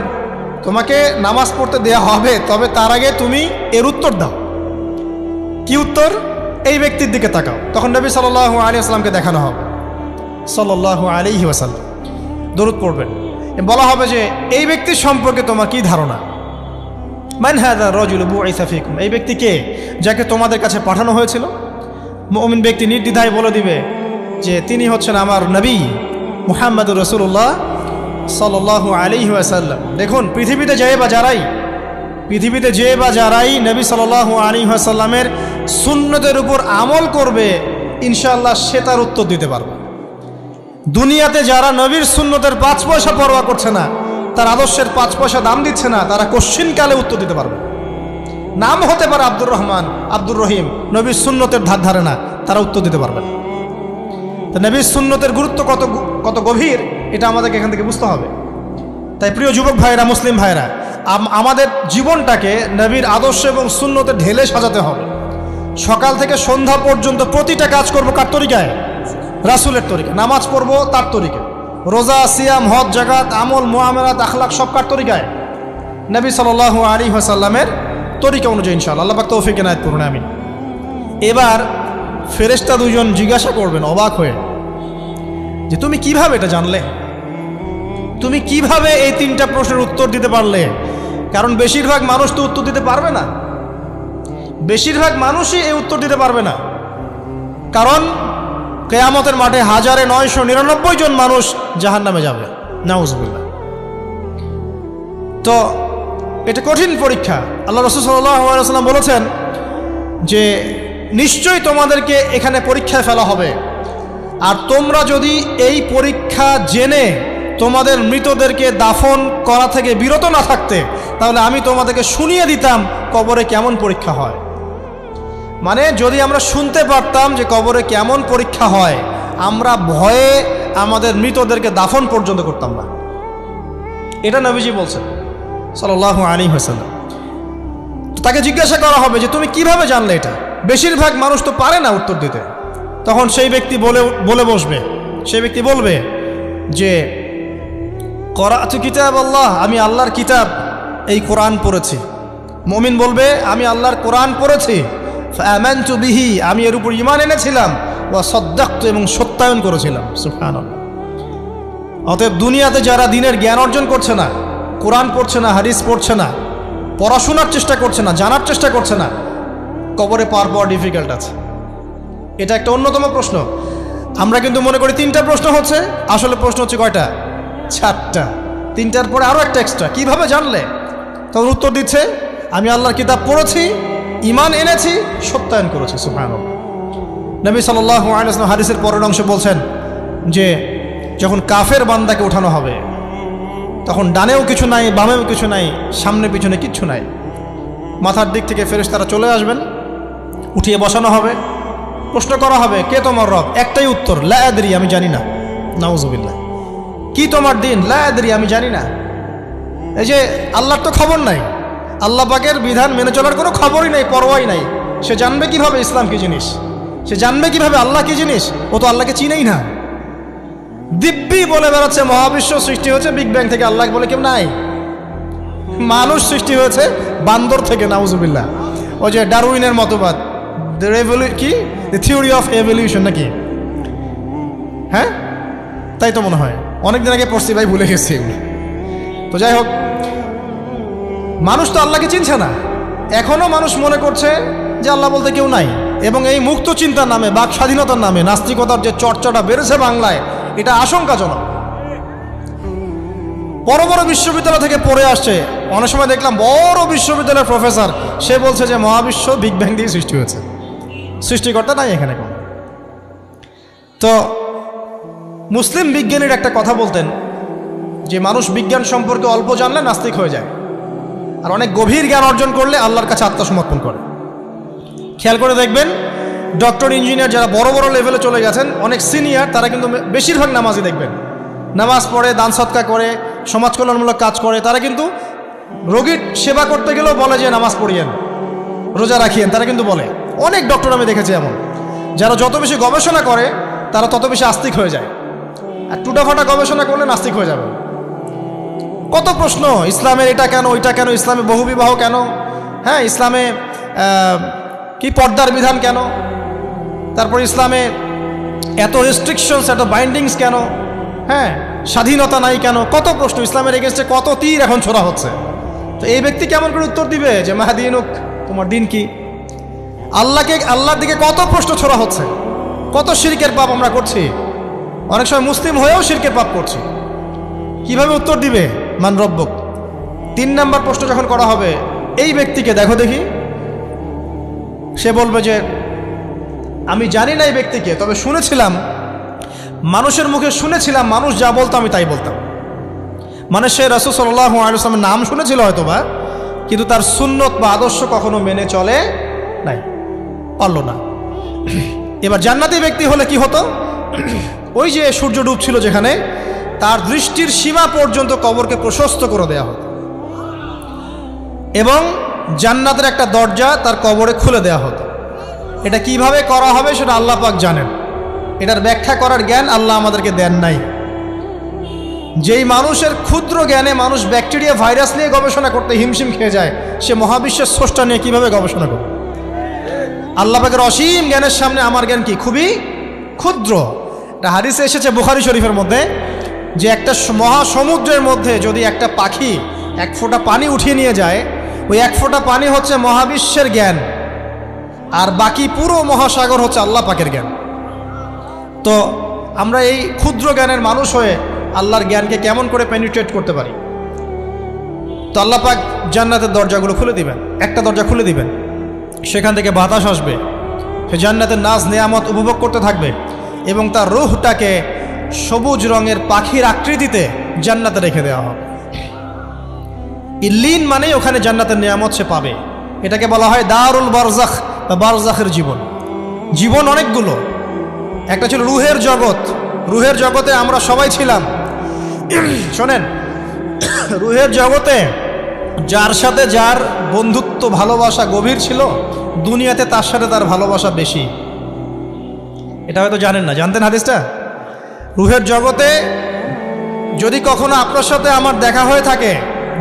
তোমাকে নামাজ পড়তে দেয়া হবে, তবে তার আগে তুমি এর উত্তর দাও। কি উত্তর? এই ব্যক্তির দিকে তাকাও। তখন নবী সাল্লাল্লাহু আলাইহি ওয়াসাল্লামকে দেখানো হবে, সাল্লাল্লাহু আলাইহি ওয়াসাল্লাম দরুদ পড়বেন। বলা হবে যে এই ব্যক্তির সম্পর্কে তোমার কি ধারণা? মান হাযা রাজুলু বুইসা ফীকুম, এই ব্যক্তি কে, যাকে তোমাদের কাছে পাঠানো হয়েছিল? মুমিন ব্যক্তি নির্দ্বিধায় বলে দিবে যে তিনি হচ্ছেন আমার নবী, মুহাম্মদুর রাসূলুল্লাহ সাল্লাল্লাহু আলাইহি ওয়াসাল্লাম। দেখুন পৃথিবীতে যে বা যারাই নবী সাল্লাল্লাহু আলাইহি ওয়াসাল্লামের সুন্নতের উপর আমল করবে ইনশাআল্লাহ সে তার উত্তর দিতে পারবে। দুনিয়াতে যারা নবীর সুন্নতের 5 পয়সা পরোয়া করছে না, তার আদর্শের 5 পয়সা দাম দিচ্ছে না, তারা কোশ্চিনকালে উত্তর দিতে পারবে। নাম হতে পারে আব্দুর রহমান, আব্দুর রহিম, নবীর সুন্নতের ধার ধারে না, তারা উত্তর দিতে পারবে। তো নবীর সুন্নতের গুরুত্ব কত গভীর এটা আমাদেরকে এখান থেকে বুঝতে হবে। তাই প্রিয় যুবক ভাইরা, মুসলিম ভাইরা, আমাদের জীবনটাকে নবীর আদর্শ এবং সুন্নতে ঢেলে সাজাতে হবে। সকাল থেকে সন্ধ্যা পর্যন্ত প্রতিটা কাজ করব কার তরিকায়? রাসূলের তরিকা। নামাজ পড়ব তার তরিকায়, রোজা, সিয়াম, হজ, জাকাত, আমল, মুআমালাত, আখলাক সব কার তরিকায়? নবী সাল্লাল্লাহু আলাইহি ওয়াসাল্লামের তরিকা অনুযায়ী ইনশাআল্লাহ। আল্লাহ পাক তৌফিক এনায়েত করুন, আমিন। এবার ফেরেশতা দুজন জিজ্ঞাসা করবেন অবাক হয়ে যে তুমি কিভাবে এটা জানলে? তুমি কিভাবে এই 3টা প্রশ্নের উত্তর দিতে পারলে? কারণ বেশিরভাগ মানুষ তো উত্তর দিতে পারবে না, বেশিরভাগ মানুষই এই উত্তর দিতে পারবে না। কারণ কিয়ামতের মাঠে 1999 জন মানুষ জাহান্নামে যাবে, নাউজুবিল্লাহ। তো এটা কঠিন পরীক্ষা। আল্লাহ রাসূল সাল্লাল্লাহু আলাইহি ওয়াসাল্লাম বলেছেন যে নিশ্চয়ই তোমাদেরকে এখানে পরীক্ষায় ফেলা হবে, আর তোমরা যদি এই পরীক্ষা জেনে তোমাদের মৃতদেরকে দাফন করা থেকে বিরত না থাকতে, তাহলে আমি তোমাদেরকে শুনিয়ে দিতাম কবরে কেমন পরীক্ষা হয়। মানে যদি আমরা শুনতে পারতাম যে কবরে কেমন পরীক্ষা হয়, আমরা ভয়ে আমাদের মৃতদেরকে দাফন পর্যন্ত করতাম না। এটা নবীজি বলছেন সাল্লাল্লাহু আলাইহি ওয়াসাল্লাম। তাকে জিজ্ঞাসা করা হবে যে তুমি কিভাবে জানলে এটা? বেশিরভাগ মানুষ তো পারে না উত্তর দিতে। তখন সেই ব্যক্তি বলে বসবে, সেই ব্যক্তি বলবে যে করাতু কিতাব আল্লাহ, আমি আল্লাহর কিতাব এই কোরআন পড়েছি। মুমিন বলবে আমি আল্লাহর কোরআন পড়েছি। ফাআমানতু বিহি, আমি এর উপর ঈমান এনেছিলাম। ওয়া সাদ্দাকতু, এবং সত্যায়ন করেছিলাম। সুবহানাল্লাহ। অতএব দুনিয়াতে যারা দ্বীনের জ্ঞান অর্জন করছে না, কোরআন পড়ছে না, হাদিস পড়ছে না, পড়াশোনার চেষ্টা করছে না, জানার চেষ্টা করছে না, কবরে পাওয়া ডিফিকাল্ট আছে। এটা একটা অন্যতম প্রশ্ন। আমরা কিন্তু মনে করি 3টা প্রশ্ন হচ্ছে, আসলে প্রশ্ন হচ্ছে কয়টা? 4টা। 3টার পরে আরও একটা এক্সট্রা। কিভাবে জানলে? তখন উত্তর দিচ্ছে আমি আল্লাহর কিতাব পড়েছি, ঈমান এনেছি, সত্যায়ন করেছি। সুবহানাল্লাহ। নবী সাল্লাল্লাহু আলাইহি ওয়াসাল্লাম হাদিসের পরের অংশে বলছেন যে যখন কাফের বান্দাকে ওঠানো হবে, তখন ডানেও কিছু নাই, বামেও কিছু নাই, সামনে পিছনে কিচ্ছু নাই। মাথার দিক থেকে ফেরেশতারা চলে আসবেন, উঠিয়ে বসানো হবে, প্রশ্ন করা হবে কে তোমার রব? একটাই উত্তর, লা আদরি, আমি জানি না। নাউজুবিল্লাহ। কি তোমার দিন? লা আদরি, আমি জানি না। এই যে আল্লাহর তো খবর নাই, আল্লাহ পাকের বিধান মেনে চলার কোনো খবরই নাই, পরোয়াই নাই। সে জানবে কিভাবে ইসলাম কি জিনিস? সে জানবে কিভাবে আল্লাহ কি জিনিস? ও তো আল্লাহকে চিনেই না। দিব্যি বলে বেড়াচ্ছে মহাবিশ্ব সৃষ্টি হয়েছে বিগ ব্যাং থেকে, আল্লাহ বলে কেউ নাই। মানুষ সৃষ্টি হয়েছে বান্দর থেকে, নাউজুবিল্লাহ। ওই যে ডারউইনের মতবাদ, কি থিওরি অফ এভলিউশন নাকি? হ্যাঁ, তাই তো মনে হয়। অনেকদিন আগে পড়ছি ভাই, ভুলে গেছি। তো যাই হোক, মানুষ তো আল্লাহকে চিনছে না। এখনো মানুষ মনে করছে যে আল্লাহ বলতে কেউ নাই। এবং এই মুক্ত চিন্তার নামে, বাক স্বাধীনতার নামে নাস্তিকতার যে চর্চাটা বেড়েছে বাংলায়, এটা আশঙ্কাজনক। বড় বড় বিশ্ববিদ্যালয় থেকে পড়ে আসছে। অনেক সময় দেখলাম বড় বিশ্ববিদ্যালয়ের প্রফেসর, সে বলছে যে মহাবিশ্ব বিগ ব্যাং দিয়ে সৃষ্টি হয়েছে, সৃষ্টিকর্তা নাই এখানে কোন। তো মুসলিম বিজ্ঞানীর একটা কথা বলতেন যে মানুষ বিজ্ঞান সম্পর্কে অল্প জানলে নাস্তিক হয়ে যায়, আর অনেক গভীর জ্ঞান অর্জন করলে আল্লাহর কাছে আত্মসমর্পণ করে। খেয়াল করে দেখবেন ডক্টর, ইঞ্জিনিয়ার যারা বড় বড় লেভেলে চলে গেছেন, অনেক সিনিয়র, তারা কিন্তু বেশিরভাগ নামাজি দেখবেন, নামাজ পড়ে, দান সৎকা করে, সমাজ কল্যাণমূলক কাজ করে। তারা কিন্তু রোগীর সেবা করতে গেলেও বলে যে নামাজ পড়িয়েন, রোজা রাখিয়েন, তারা কিন্তু বলে। অনেক ডক্টর আমি দেখেছি এমন, যারা যত বেশি গবেষণা করে তারা তত বেশি আস্তিক হয়ে যায়। আর টুটাফাটা গবেষণা করলে নাস্তিক হয়ে যাবে। কত প্রশ্ন, ইসলামের এটা কেন, ওইটা কেন, ইসলামে বহুবিবাহ কেন, হ্যাঁ, ইসলামে কি পর্দার বিধান কেন, তারপর ইসলামে এত রেস্ট্রিকশনস, এত বাইন্ডিংস কেন, হ্যাঁ, স্বাধীনতা নাই কেন, কত প্রশ্ন। ইসলামের এগেনস্টে কত তীর এখন ছোড়া হচ্ছে। তো এই ব্যক্তি কেমন করে উত্তর দিবে যে মাহদিনুক, তোমার দিন কি? আল্লাহর দিকে কত প্রশ্ন ছোড়া হচ্ছে, কত শিরকের পাপ আমরা করছি। অনেক সময় মুসলিম হয়েও শিরকের পাপ করছে। কিভাবে উত্তর দিবে? মান রব্বুক। 3 নম্বর প্রশ্ন যখন করা হবে, এই ব্যক্তিকে দেখো দেখি, সে বলবে যে আমি জানি না এই ব্যক্তিকে, তবে শুনেছিলাম, মানুষের মুখে শুনেছিলাম, মানুষ যা বলতো আমি তাই বলতাম। মানে সে রাসূল সাল্লাল্লাহু আলাইহি ওয়াসাল্লামের নাম শুনেছিল হয়তোবা, কিন্তু তার সুন্নত বা আদর্শ কখনো মেনে চলে নাই, পারল না। এবার জান্নাতি ব্যক্তি হলে কি হতো? ওই যে সূর্য ডুবছিল যেখানে, তার দৃষ্টির সীমা পর্যন্ত কবরকে প্রশস্ত করে দেয়া হতো এবং জান্নাতের একটা দরজা তার কবরে খুলে দেয়া হতো। এটা কিভাবে করা হবে সেটা আল্লাহ পাক জানেন। এটার ব্যাখ্যা করার জ্ঞান আল্লাহ আমাদেরকে দেন নাই। যেই মানুষের ক্ষুদ্র জ্ঞানে মানুষ ব্যাকটেরিয়া ভাইরাস নিয়ে গবেষণা করতে হিমশিম খেয়ে যায়, সে মহাবিশ্বের স্রষ্টা নিয়ে কিভাবে গবেষণা করবে? আল্লাহ পাকের অসীম জ্ঞানের সামনে আমার জ্ঞান কি? খুবই ক্ষুদ্র। একটা হাদিসে এসেছে বুখারী শরীফের মধ্যে, যে একটা মহাসমুদ্রের মধ্যে যদি একটা পাখি 1 ফোঁটা পানি উঠিয়ে নিয়ে যায়, ওই 1 ফোঁটা পানি হচ্ছে মহাবিশ্বের জ্ঞান, আর বাকি পুরো মহাসাগর হচ্ছে আল্লাহ পাকের জ্ঞান। তো আমরা এই ক্ষুদ্র জ্ঞানের মানুষ হয়ে আল্লাহর জ্ঞানকে কেমন করে পেনিট্রেট করতে পারি? তো আল্লাহ পাক জান্নাতের দরজাগুলো খুলে দিবেন, একটা দরজা খুলে দিবেন, সেখান থেকে বাতাস আসবে, সে জান্নাতের নাজ নেয়ামত উপভোগ করতে থাকবে এবং তার রূহটাকে সবুজ রঙের পাখির আকৃতিতে জান্নাতে রেখে দেওয়া হবে। ইল্লিন মানে ওখানে জান্নাতের নিয়ামত সে পাবে। এটাকে বলা হয় দারুল বারজাখ বা বারজাখের জীবন। জীবন অনেকগুলো, একটা ছিল রুহের জগৎ। রুহের জগতে আমরা সবাই ছিলাম। শোনেন, রুহের জগতে যার সাথে যার বন্ধুত্ব ভালোবাসা গভীর ছিল, দুনিয়াতে তার সাথে তার ভালোবাসা বেশি। এটা হয়তো জানেন না, জানতেন হাদিসটা? রুহের জগতে যদি কখনো আপনার সাথে আমার দেখা হয়ে থাকে,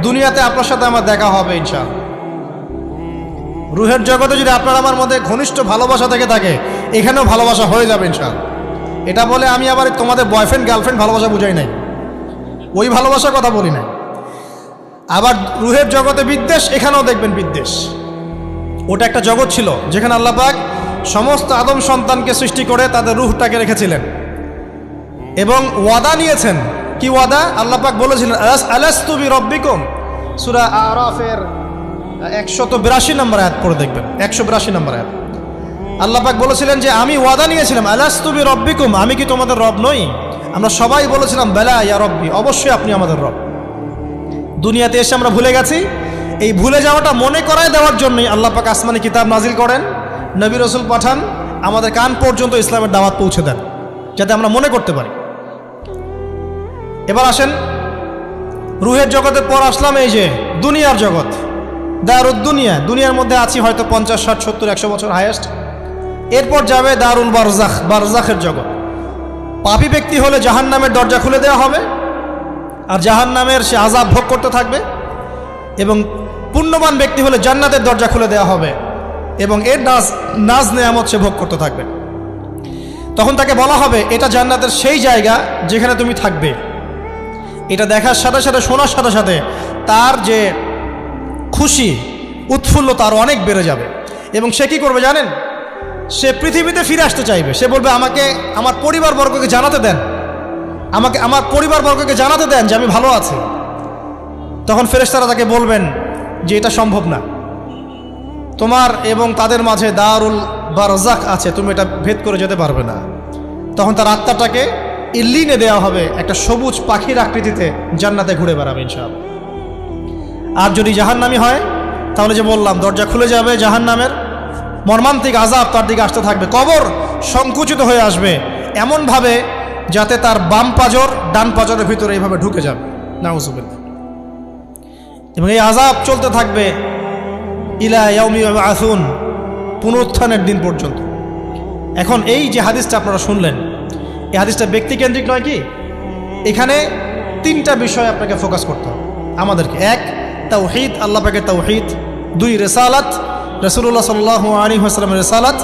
দুনিয়াতে আপনার সাথে আমার দেখা হবে ইনশাআল্লাহ। রুহের জগতে যদি আপনার আমার মধ্যে ঘনিষ্ঠ ভালোবাসা থেকে থাকে, এখানেও ভালোবাসা হয়ে যাবে ইনশাআল্লাহ। এটা বলে আমি আবার তোমাদের বয়ফ্রেন্ড গার্লফ্রেন্ড ভালোবাসা বুঝাই নাই, ওই ভালোবাসার কথা বলি নাই। আবার রুহের জগতে বিদ্বেষ, এখানেও দেখবেন বিদ্বেষ। ওটা একটা জগৎ ছিল যেখানে আল্লাহ পাক সমস্ত আদম সন্তানকে সৃষ্টি করে তাদের রুহটাকে রেখেছিলেন এবং ওয়াদা নিয়েছেন। কি ওয়াদা? আল্লাহ পাক বলেছিলেন আলাস্তু বিরব্বিকুম, সূরা আরাফের 182 নম্বর আয়াত পড়ে দেখবেন, 182 নম্বর আয়াত। আল্লাহ পাক বলেছিলেন যে আমি ওয়াদা নিয়েছিলাম, আলাস্তু বিরব্বিকুম, আমি কি তোমাদের রব নই? আমরা সবাই বলেছিলাম বেলা ইয়া রব্বি, অবশ্যই আপনি আমাদের রব। দুনিয়াতে এসে আমরা ভুলে গেছি। এই ভুলে যাওয়াটা মনে করায় দেওয়ার জন্যই আল্লাহ পাক আসমানি কিতাব নাজিল করেন, নবী রাসূল পাঠান, আমাদের কান পর্যন্ত ইসলামের দাওয়াত পৌঁছে দেন, যাতে আমরা মনে করতে পারি। এবার আসেন রুহের জগতের পর আসলাম এই যে দুনিয়ার জগৎ, দারুদ দুনিয়া। দুনিয়ার মধ্যে আছি হয়তো 50, 60, 70, 100 বছর হাইয়েস্ট। এরপর যাবে দারুল বারজাখ, বারজাখের জগৎ। পাপী ব্যক্তি হলে জাহান্নামের দরজা খুলে দেওয়া হবে আর জাহান্নামের সে আযাব ভোগ করতে থাকবে, এবং পুণ্যবান ব্যক্তি হলে জান্নাতের দরজা খুলে দেওয়া হবে এবং এর নাজ নেয়ামত সে ভোগ করতে থাকবে। তখন তাকে বলা হবে এটা জান্নাতের সেই জায়গা যেখানে তুমি থাকবে। এটা দেখার সাথে সাথে, শোনার সাথে সাথে তার যে খুশি উৎফুল্লতা আরও অনেক বেড়ে যাবে এবং সে কী করবে জানেন? সে পৃথিবীতে ফিরে আসতে চাইবে। সে বলবে আমাকে আমার পরিবারবর্গকে জানাতে দেন, আমাকে আমার পরিবারবর্গকে জানাতে দেন যে আমি ভালো আছি। তখন ফেরেশতারা তাকে বলবেন যে এটা সম্ভব না, তোমার এবং তাদের মাঝে দারুল বারজাখ আছে, তুমি এটা ভেদ করে যেতে পারবে না। তখন তার আত্মাটাকে ইল্লিনে দেওয়া হবে, একটা সবুজ পাখির আকৃতিতে জান্নাতে ঘুরে বেড়াবে ইনশাআল্লাহ। আর যদি জাহান্নামী হয় তাহলে যে বললাম দরজা খুলে যাবে, জাহান্নামের মর্মান্তিক আযাব তার দিকে আসতে থাকবে। কবর সংকুচিত হয়ে আসবে এমনভাবে যাতে তার বাম পাজর ডান পাজরের ভিতরে এইভাবে ঢুকে যাবে, নাউযুবিল্লাহ। এবং এই আযাব চলতে থাকবে ইলা ইয়াউমি ইউবআসুন, পুনরুত্থানের দিন পর্যন্ত। এখন এই যে হাদিসটা আপনারা শুনলেন, এই হাদিসটা ব্যক্তিকেন্দ্রিক নয় কি? এখানে 3টা বিষয় আপনাকে ফোকাস করতে হবে আমাদেরকে। 1, তাওহীদ, আল্লাহ পাকের তাওহীদ। 2, রিসালাত, রাসূলুল্লাহ সাল্লাল্লাহু আলাইহি ওয়াসাল্লামের রিসালাত,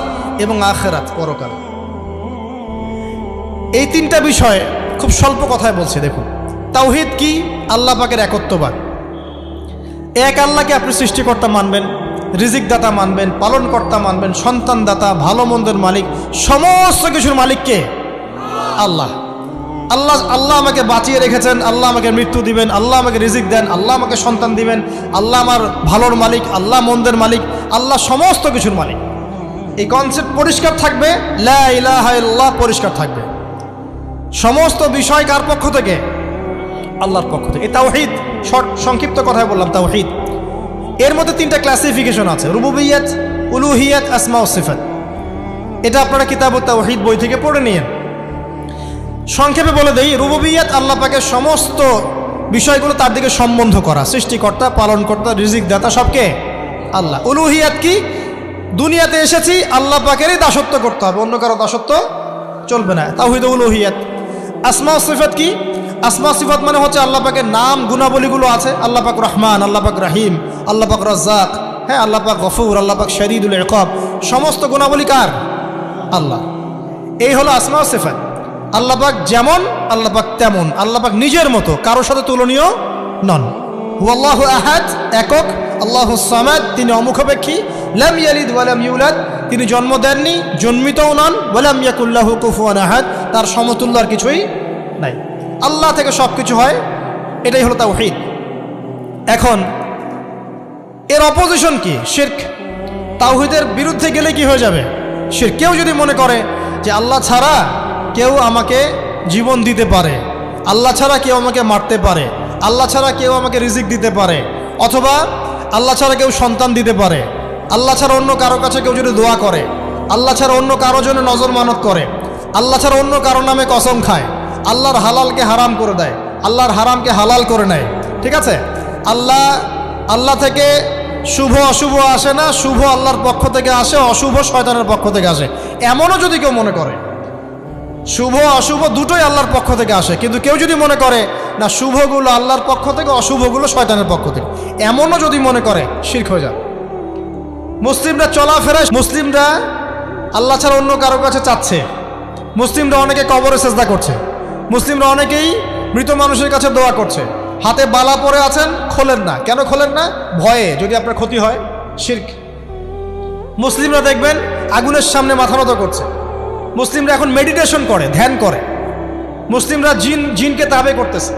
এবং আখিরাত, পরকাল। এই 3টা বিষয় খুব স্বল্প কথায় বলছে। দেখুন, তাওহীদ কি? আল্লাহ পাকের একত্ববাদ। এক আল্লাহকে আপনি সৃষ্টিকর্তা মানবেন, রিজিক দাতা মানবেন, পালনকর্তা মানবেন, সন্তান দাতা, ভালো মন্দের মালিক, সমস্ত কিছুর মালিক কে? আল্লাহ। আল্লাহ আমাকে বাঁচিয়ে রেখেছেন, আল্লাহ আমাকে মৃত্যু দিবেন, আল্লাহ আমাকে রিজিক দেন, আল্লাহ আমাকে সন্তান দিবেন, আল্লাহ আমার ভালোর মালিক, আল্লাহ মন্দের মালিক, আল্লাহ সমস্ত কিছুর মালিক। এই কনসেপ্ট পরিষ্কার থাকবে, লা ইলাহা ইল্লাল্লাহ পরিষ্কার থাকবে। সমস্ত বিষয় কার পক্ষ থেকে? আল্লাহর পক্ষ থেকে। এই তাওহীদ, সংক্ষিপ্ত কথায় বললাম তাওহীদ। এর মধ্যে 3টা ক্লাসিফিকেশন আছে, রুবুবিয়্যাত, উলুহিয়্যাত, আসমা ও সিফাত। এটা আপনারা কিতাবুত তাওহীদ বই থেকে পড়ে নিয়েন। সংক্ষেপে বলে দেই, রুবুবিয়্যাত আল্লাহ পাকের সমস্ত বিষয়গুলো তার দিকে সম্বন্ধ করা, সৃষ্টিকর্তা, পালনকর্তা, রিজিক দাতা সবকে আল্লাহ। উলুহিয়্যাত কি? দুনিয়াতে এসেছি আল্লাহ পাকেরই দাসত্ব করতে হবে, অন্য কারো দাসত্ব চলবে না, তাওহীদ উলুহিয়্যাত। আসমা ও সিফাত কি? আসমা সিফাত মানে হচ্ছে আল্লাহ পাকের নাম গুণাবলীগুলো আছে, আল্লাহ পাক রহমান, আল্লাহ পাক রহিম, আল্লাহ পাক রাজ্জাক, হ্যাঁ, আল্লাহ পাক গফুর, আল্লাহ পাক শদীদুল ইকাব, সমস্ত গুণাবলী কার? আল্লাহ। এই হলো আসমা ও সিফাত। আল্লাহ পাক যেমন, আল্লাহ পাক তেমন, আল্লাহ পাক নিজের মতো, কারোর সাথে তুলনীয় নন। হুয়াল্লাহু আহাদ, একক। আল্লাহুস সামাদ, তিনি অমুখাপেক্ষী। লাম ইয়ালিদ ওয়া লাম ইউলাদ, তিনি জন্ম দেননি, জন্মিতও নন। ওয়া লাম ইয়াকুল লাহু কুফুয়ান আহাদ, তার সমতুল্য আর কিছুই নাই। আল্লাহ থেকে সব কিছু হয়, এটাই হলো তাওহীদ। এখন এর অপোজিশন কি? শিরক। তাওহীদের বিরুদ্ধে গেলে কি হয়ে যাবে? শিরক। কেউ যদি মনে করে যে আল্লাহ ছাড়া কেউ আমাকে জীবন দিতে পারে, আল্লাহ ছাড়া কেউ আমাকে মারতে পারে, আল্লাহ ছাড়া কেউ আমাকে রিজিক দিতে পারে, অথবা আল্লাহ ছাড়া কেউ সন্তান দিতে পারে, আল্লাহ ছাড়া অন্য কারো কাছে কেউ যদি দোয়া করে, আল্লাহ ছাড়া অন্য কারো জন্য নজর মানত করে, আল্লাহ ছাড়া অন্য কারো নামে কসম খায়, আল্লাহর হালালকে হারাম করে দেয়, আল্লাহর হারামকে হালাল করে নেয়, ঠিক আছে? আল্লাহ থেকে শুভ অশুভ আসে না, শুভ আল্লাহর পক্ষ থেকে আসে, অশুভ শয়তানের পক্ষ থেকে আসে, এমনও যদি কেউ মনে করে, শুভ অশুভ দুটোই আল্লাহর পক্ষ থেকে আসে, কিন্তু কেউ যদি মনে করে না শুভগুলো আল্লাহর পক্ষ থেকে, অশুভগুলো শয়তানের পক্ষ থেকে, এমনও যদি মনে করে, শিরক হয়ে যাবে। মুসলিমরা চলাফেরায়, মুসলিমরা আল্লাহ ছাড়া অন্য কারো কাছে চাচ্ছে, মুসলিমরা অনেকে কবরে সেজদা করছে, মুসলিমরা অনেকেই মৃত মানুষের কাছে দোয়া করছে, হাতে বালা পরে আছেন, খোলেন না। কেন খোলেন না? ভয়ে যদি আপনার ক্ষতি হয়, শিরক। মুসলিমরা দেখবেন আগুনের সামনে মাথা নত করছে, মুসলিমরা এখন মেডিটেশন করে, ধ্যান করে, মুসলিমরা জিনকে তাবে করতেছে,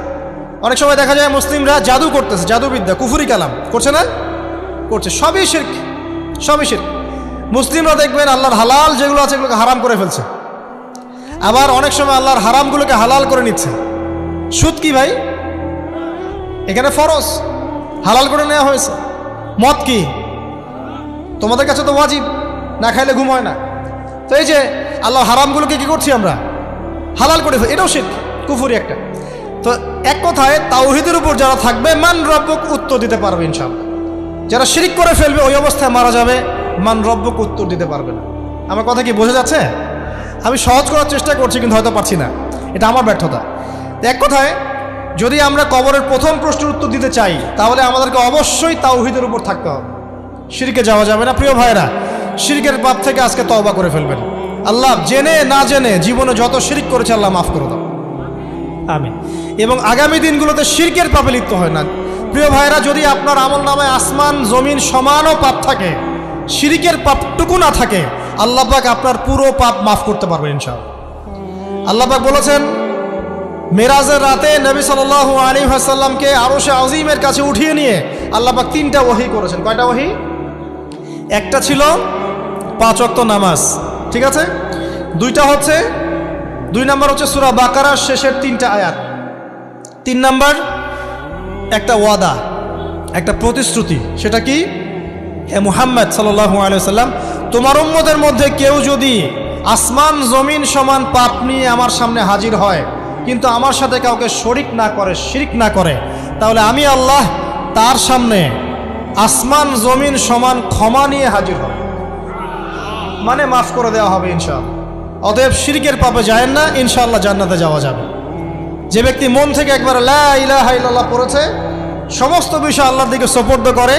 অনেক সময় দেখা যায় মুসলিমরা জাদু করতেছে, জাদুবিদ্যা, কুফরি কালাম করছে না? করছে, সবই শিরক, সবই শিরক। মুসলিমরা দেখবেন আল্লাহর হালাল যেগুলো আছে এগুলোকে হারাম করে ফেলছে, আবার অনেক সময় আল্লাহর হারামগুলোকে হালাল করে নিচ্ছে। সুদ কি ভাই? এখানে ফরজ, হালাল করে নেওয়া হয়েছে। মদ কি? তোমাদের কাছে তো ওয়াজিব, না খাইলে ঘুম হয় না। তো এই যে আল্লাহর হারামগুলোকে কি করছি আমরা? হালাল করে ফেলি, এটাও শিরক, কুফরি একটা। তো এক কথায় তাওহীদের উপর যারা থাকবে, মান রব্বুক উত্তর দিতে পারবে ইনশাআল্লাহ। যারা শিরক করে ফেলবে ওই অবস্থায় মারা যাবে, মান রব্বুক উত্তর দিতে পারবে না। আমার কথা কি বোঝা যাচ্ছে? আমি সহজ করার চেষ্টা করছি, কিন্তু হয়তো পারছি না, এটা আমার ব্যর্থতা। এক কথায় যদি আমরা কবরের প্রথম প্রশ্নের উত্তর দিতে চাই, তাহলে আমাদেরকে অবশ্যই তাওহীদের উপর থাকতে হবে, শিরকে যাওয়া যাবে না। প্রিয় ভাইরা, শিরকের পাপ থেকে আজকে তওবা করে ফেলবেন। আল্লাহ জেনে না জেনে জীবনে যত শিরক করেছে আল্লাহ মাফ করে দাও, আমিন। এবং আগামী দিনগুলোতে শিরকের পাপে লিপ্ত হয় না। প্রিয় ভাইরা, যদি আপনার আমল নামায় আসমান জমিন সমানও পাপ থাকে, শিরকের পাপটুকু না থাকে, আল্লাহ পাক আপনার পুরো পাপ মাফ করতে পারবেন ইনশাআল্লাহ। আল্লাহ পাক বলেছেন, মেরাজের রাতে নবী সাল্লাল্লাহু আলাইহি ওয়াসাল্লামকে আরশে আজিমের কাছে উঠিয়ে নিয়ে আল্লাহ পাক 3টা ওহী করেছেন। কয়টা ওহী? একটা ছিল 5 ওয়াক্ত নামাজ, ঠিক আছে? 2 নাম্বার হচ্ছে সূরা বাকারার শেষের 3টা আয়াত। 3 নাম্বার একটা ওয়াদা, একটা প্রতিশ্রুতি। সেটা কি? হে মুহাম্মদ সাল্লাল্লাহু আলাইহি ওয়াসাল্লাম, তোমার উম্মতের মধ্যে কেউ যদি আসমান জমিন সমান পাপ নিয়ে আমার সামনে হাজির হয়, কিন্তু আমার সাথে কাউকে শরিক না করে, শিরক না করে, তাহলে আমি আল্লাহ তার সামনে আসমান জমিন সমান ক্ষমা নিয়ে হাজির হব, মানে মাফ করে দেওয়া হবে ইনশাআল্লাহ। অতএব শিরকের পাপে যায় না, ইনশাআল্লাহ জান্নাতে যাওয়া যাবে। যে ব্যক্তি মন থেকে একবার লা ইলাহা ইল্লাল্লাহ পড়েছে, সমস্ত বিষয় আল্লাহর দিকে সুপর্দ করে,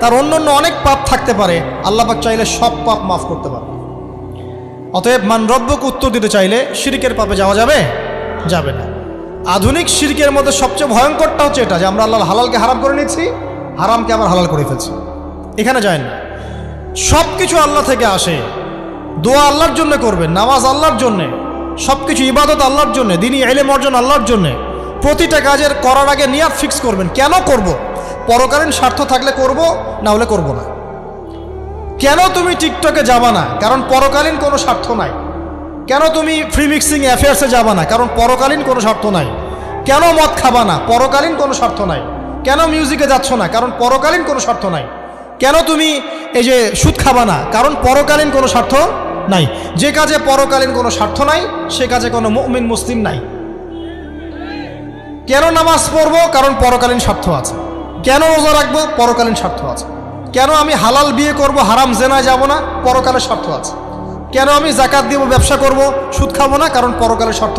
তার অন্যান্য অনেক পাপ থাকতে পারে, আল্লাহ পাক চাইলে সব পাপ মাফ করতে পারে। অতএব মান রব্বুক উত্তর দিতে চাইলে শিরকের পাপে যাওয়া যাবে? যাবে না। আধুনিক শিরকের মধ্যে সবচেয়ে ভয়ঙ্করটা হচ্ছে এটা, যে আমরা আল্লাহর হালালকে হারাম করে নিচ্ছি, হারামকে আবার হালাল করে ফেলছি। এখানে যায় না। সব কিছু আল্লাহ থেকে আসে। দোয়া আল্লাহর জন্য করবেন, নামাজ আল্লাহর জন্যে, সব কিছু ইবাদত আল্লাহর জন্য, দিনই ইলম অর্জন আল্লাহর জন্য। প্রতিটা কাজের করার আগে নিয়াত ফিক্স করবেন, কেন করব? পরকালীন স্বার্থ থাকলে করব, না হলে করব না। কেন তুমি টিকটকে যাবা না? কারণ পরকালীন কোনো স্বার্থ নাই। কেন তুমি ফ্রি মিক্সিং অ্যাফেয়ার্সে যাবা না? কারণ পরকালীন কোনো স্বার্থ নাই। কেন মদ খাবা না? পরকালীন কোনো স্বার্থ নাই। কেন মিউজিকে যাচ্ছ না? কারণ পরকালীন কোনো স্বার্থ নাই। কেন তুমি এই যে সুদ খাবা না? কারণ পরকালীন কোনো স্বার্থ নাই। যে কাজে পরকালীন কোনো স্বার্থ নাই, সে কাজে কোনো মুমিন মুসলিম নাই। কেন নামাজ পড়বো? কারণ পরকালীন স্বার্থ আছে। কেন রোজা রাখবো? পরকালীন স্বার্থ আছে। কেন আমি হালাল বিয়ে করব, হারাম জেনায় যাব না? পরকালের স্বার্থ আছে। কেন আমি জাকাত দিব, ব্যবসা করব, সুদ খাবো না? কারণ পরকালের স্বার্থ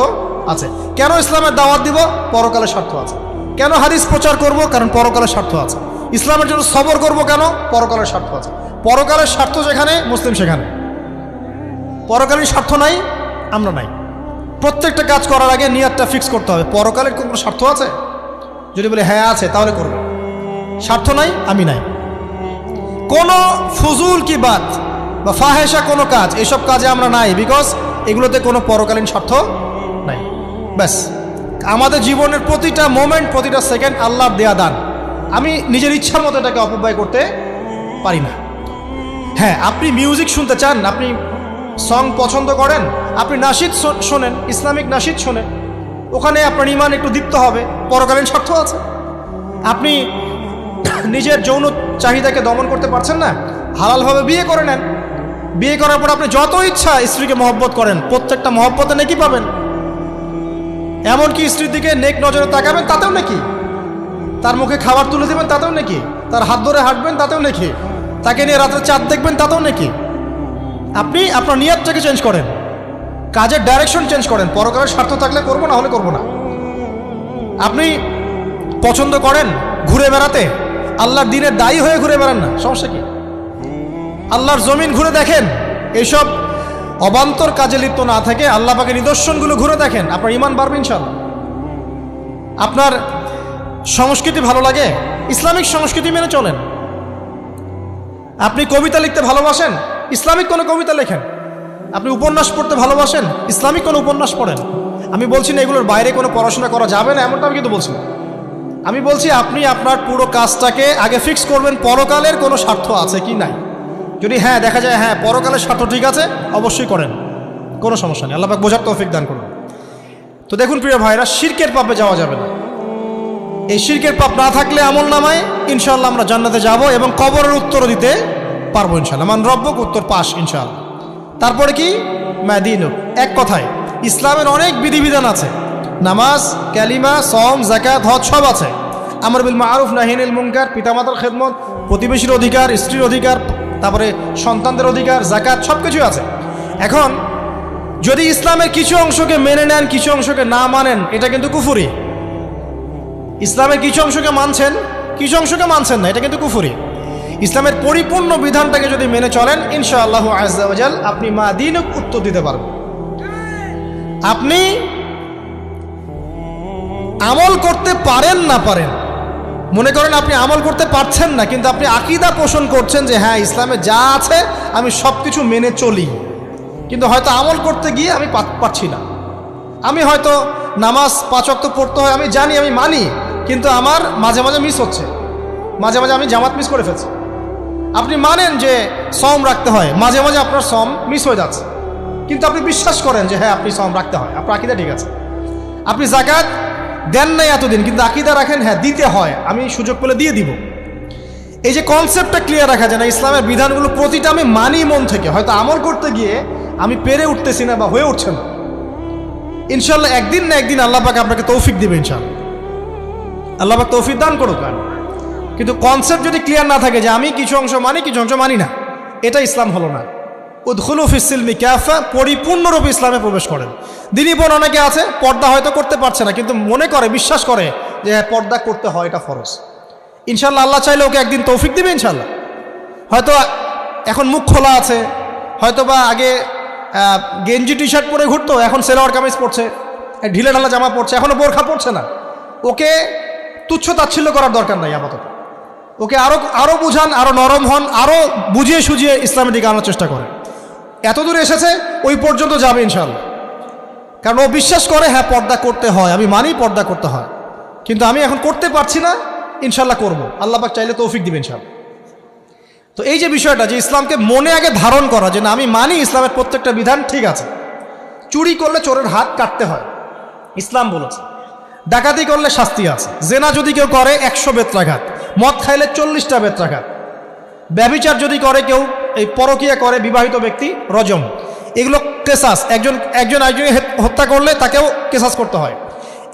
আছে। কেন ইসলামের দাওয়াত দিব? পরকালের স্বার্থ আছে। কেন হাদিস প্রচার করব? কারণ পরকালের স্বার্থ আছে। ইসলামের জন্য সবর করব কেন? পরকালের স্বার্থ আছে। পরকালের স্বার্থ যেখানে, মুসলিম সেখানে। পরকালীন স্বার্থ নাই, আমরা নাই। প্রত্যেকটা কাজ করার আগে নিয়াতটা ফিক্স করতে হবে, পরকালের কোনো স্বার্থ আছে? যদি বলে হ্যাঁ আছে, তাহলে করব। স্বার্থ নাই, আমি নাই। কোনো ফুজুল কি বাত বা ফাহেসা কোনো কাজ, এসব কাজে আমরা নাই, বিকজ এগুলোতে কোনো পরকালীন স্বার্থ নাই। ব্যাস, আমাদের জীবনের প্রতিটা মোমেন্ট, প্রতিটা সেকেন্ড আল্লাহর দেয়া দান। আমি নিজের ইচ্ছার মতো এটাকে অপব্যয় করতে পারি না। হ্যাঁ, আপনি মিউজিক শুনতে চান, আপনি সং পছন্দ করেন, আপনি নাশিদ শোনেন, ইসলামিক নাশিদ শোনেন, ওখানে আপনার ইমান একটু দীপ্ত হবে, পরকালীন স্বার্থ আছে। আপনি নিজের যৌন চাহিদাকে দমন করতে পারছেন না, হালালভাবে বিয়ে করে নেন। বিয়ে করার পর আপনি যত ইচ্ছা স্ত্রীকে মহব্বত করেন, প্রত্যেকটা মহব্বতে নেকি পাবেন। এমনকি স্ত্রীর দিকে নেক নজরে তাকাবেন, তাতেও নাকি। তার মুখে খাবার তুলে দেবেন, তাতেও নাকি। তার হাত ধরে হাঁটবেন, তাতেও নাকি। তাকে নিয়ে রাত্রে চাঁদ দেখবেন, তাতেও নাকি। আপনি আপনার নিয়তটাকে চেঞ্জ করেন, কাজের ডাইরেকশন চেঞ্জ করেন। পরকালের স্বার্থ থাকলে করবো, না হলে করবো না। আপনি পছন্দ করেন ঘুরে বেড়াতে, আল্লাহর দিনের দায়ী হয়ে ঘুরে বেড়ান না, সমস্যা কি? আল্লাহর জমিন ঘুরে দেখেন, এইসব অবান্তর কাজে লিপ্ত না থেকে আল্লাহ পাকের নিদর্শনগুলো ঘুরে দেখেন, আপনার ইমান বাড়বে ইনশাআল্লাহ। আপনার সংস্কৃতি ভালো লাগে, ইসলামিক সংস্কৃতি মেনে চলেন। আপনি কবিতা লিখতে ভালোবাসেন, ইসলামিক কোনো কবিতা লেখেন। আপনি উপন্যাস পড়তে ভালোবাসেন, ইসলামিক কোনো উপন্যাস পড়েন। আমি বলছি না এগুলোর বাইরে কোনো পড়াশোনা করা যাবে না, এমনটা আমি কিন্তু বলছি না। আমি বলছি আপনি আপনার পুরো কাজটাকে আগে ফিক্স করবেন, পরকালের কোনো স্বার্থ আছে কি নাই। যদি হ্যাঁ দেখা যায় হ্যাঁ পরকালের স্বার্থ ঠিক আছে, অবশ্যই করেন, কোনো সমস্যা নেই। আল্লাহ পাক বোঝার তৌফিক দান করুন। তো দেখুন প্রিয় ভাইরা, শিরকের পাপে যাওয়া যাবে না। এই শিরকের পাপ না থাকলে আমল নামায় ইনশাআল্লাহ আমরা জান্নাতে যাব এবং কবরের উত্তরও দিতে পারবো ইনশাআল্লাহ। মান রব্বুক, উত্তর পাস ইনশাআল্লাহ। তারপরে কি? মাদিনুক। এক কথায় ইসলামের অনেক বিধিবিধান আছে, নামাজ, কালিমা, সওম, যাকাত, হজ সব আছে। আমর বিল মারুফ, নাহি আনিল মুনকার, পিতামাতার খেদমত, প্রতিবেশীর অধিকার, স্ত্রীর অধিকার, তারপরে সন্তানদের অধিকার, যাকাত, সব কিছুই আছে। এখন যদি ইসলামের কিছু অংশকে মেনে নেন, কিছু অংশকে না মানেন, এটা কিন্তু কুফরি। ইসলামের কিছু অংশকে মানছেন, কিছু অংশকে মানছেন না, এটা কিন্তু কুফরি। ইসলামের পরিপূর্ণ বিধানটাকে যদি মেনে চলেন, ইনশাআল্লাহ আযজা ওয়া জাল আপনি মাদিনুক উত্তর দিতে পারবেন। আপনি আমল করতে পারেন না পারেন, মনে করেন আপনি আমল করতে পারছেন না, কিন্তু আপনি আকীদা পোষণ করছেন যে হ্যাঁ ইসলামে যা আছে আমি সব কিছু মেনে চলি, কিন্তু হয়তো আমল করতে গিয়ে আমি পারছি না। আমি হয়তো নামাজ 5 ওয়াক্ত পড়তে হয়, আমি জানি, আমি মানি, কিন্তু আমার মাঝে মাঝে মিস হচ্ছে, মাঝে মাঝে আমি জামাত মিস করে ফেলছি। আপনি মানেন যে সওম রাখতে হয়, মাঝে মাঝে আপনার সওম মিস হয়ে যাচ্ছে, কিন্তু আপনি বিশ্বাস করেন যে হ্যাঁ আপনি সওম রাখতে হয়, আপনার আকীদা ঠিক আছে। আপনি যাকাত দেন নাই এতদিন, কিন্তু আকীদা রাখেন হ্যাঁ দিতে হয়, আমি সুযোগ পেলে দিয়ে দিব। এই যে কনসেপ্টটা ক্লিয়ার রাখা যায় না, ইসলামের বিধানগুলো প্রতিটা আমি মানি মন থেকে, হয়তো আমল করতে গিয়ে আমি পেরে উঠতেছি না বা হয়ে উঠছে না। ইনশাল্লাহ একদিন না একদিন আল্লাহ পাক আপনাকে তৌফিক দিবে ইনশাআল্লাহ, আল্লাহ পাক তৌফিক দান করুক। কিন্তু কনসেপ্ট যদি ক্লিয়ার না থাকে যে আমি কিছু অংশ মানি, কিছু অংশ মানি না, এটা ইসলাম হলো না। উদখুলু ফিস-সিলমি কাফা, পরিপূর্ণরূপে ইসলামে প্রবেশ করেন। দিনী বোন অনেকে আছে পর্দা হয়তো করতে পারছে না, কিন্তু মনে করে, বিশ্বাস করে যে হ্যাঁ পর্দা করতে হয়, এটা ফরজ। ইনশাল্লাহ আল্লাহ চাইলে ওকে একদিন তৌফিক দিবে ইনশাল্লাহ। হয়তো এখন মুখ খোলা আছে, হয়তো বা আগে গেঞ্জি টি শার্ট পরে ঘুরতো, এখন সেলোয়ার কামিজ পরছে, ঢিলে ঢালা জামা পরছে, এখনো বোরখা পরছে না। ওকে তুচ্ছ তাচ্ছিল্য করার দরকার নাই আপাতত, ওকে আরো বুঝান, আরো নরম হন, আরো বুঝিয়ে সুঝিয়ে ইসলামের দিকে আনার চেষ্টা করেন। এত দূরে এসেছে, ওই পর্যন্ত যাবে ইনশাআল্লাহ। কারণ ও বিশ্বাস করে হ্যাঁ পর্দা করতে হয়, আমি মানি পর্দা করতে হয়, কিন্তু আমি এখন করতে পারছি না, ইনশাল্লাহ করবো, আল্লাহ পাক চাইলে তৌফিক দিবেন ইনশাল্লাহ। তো এই যে বিষয়টা যে ইসলামকে মনে আগে ধারণ করা যে না আমি মানি ইসলামের প্রত্যেকটা বিধান ঠিক আছে। চুরি করলে চোরের হাত কাটতে হয়, ইসলাম বলেছে। ডাকাতি করলে শাস্তি আছে। জেনা যদি কেউ করে 100 বেত্রাঘাত, মদ খাইলে 40টা বেত্রাঘাত, ব্যভিচার যদি করে কেউ, এই পরকীয়া করে বিবাহিত ব্যক্তি, রজম। এগুলো কেসাস, একজন হত্যা করলে তাকেও কেসাস করতে হয়।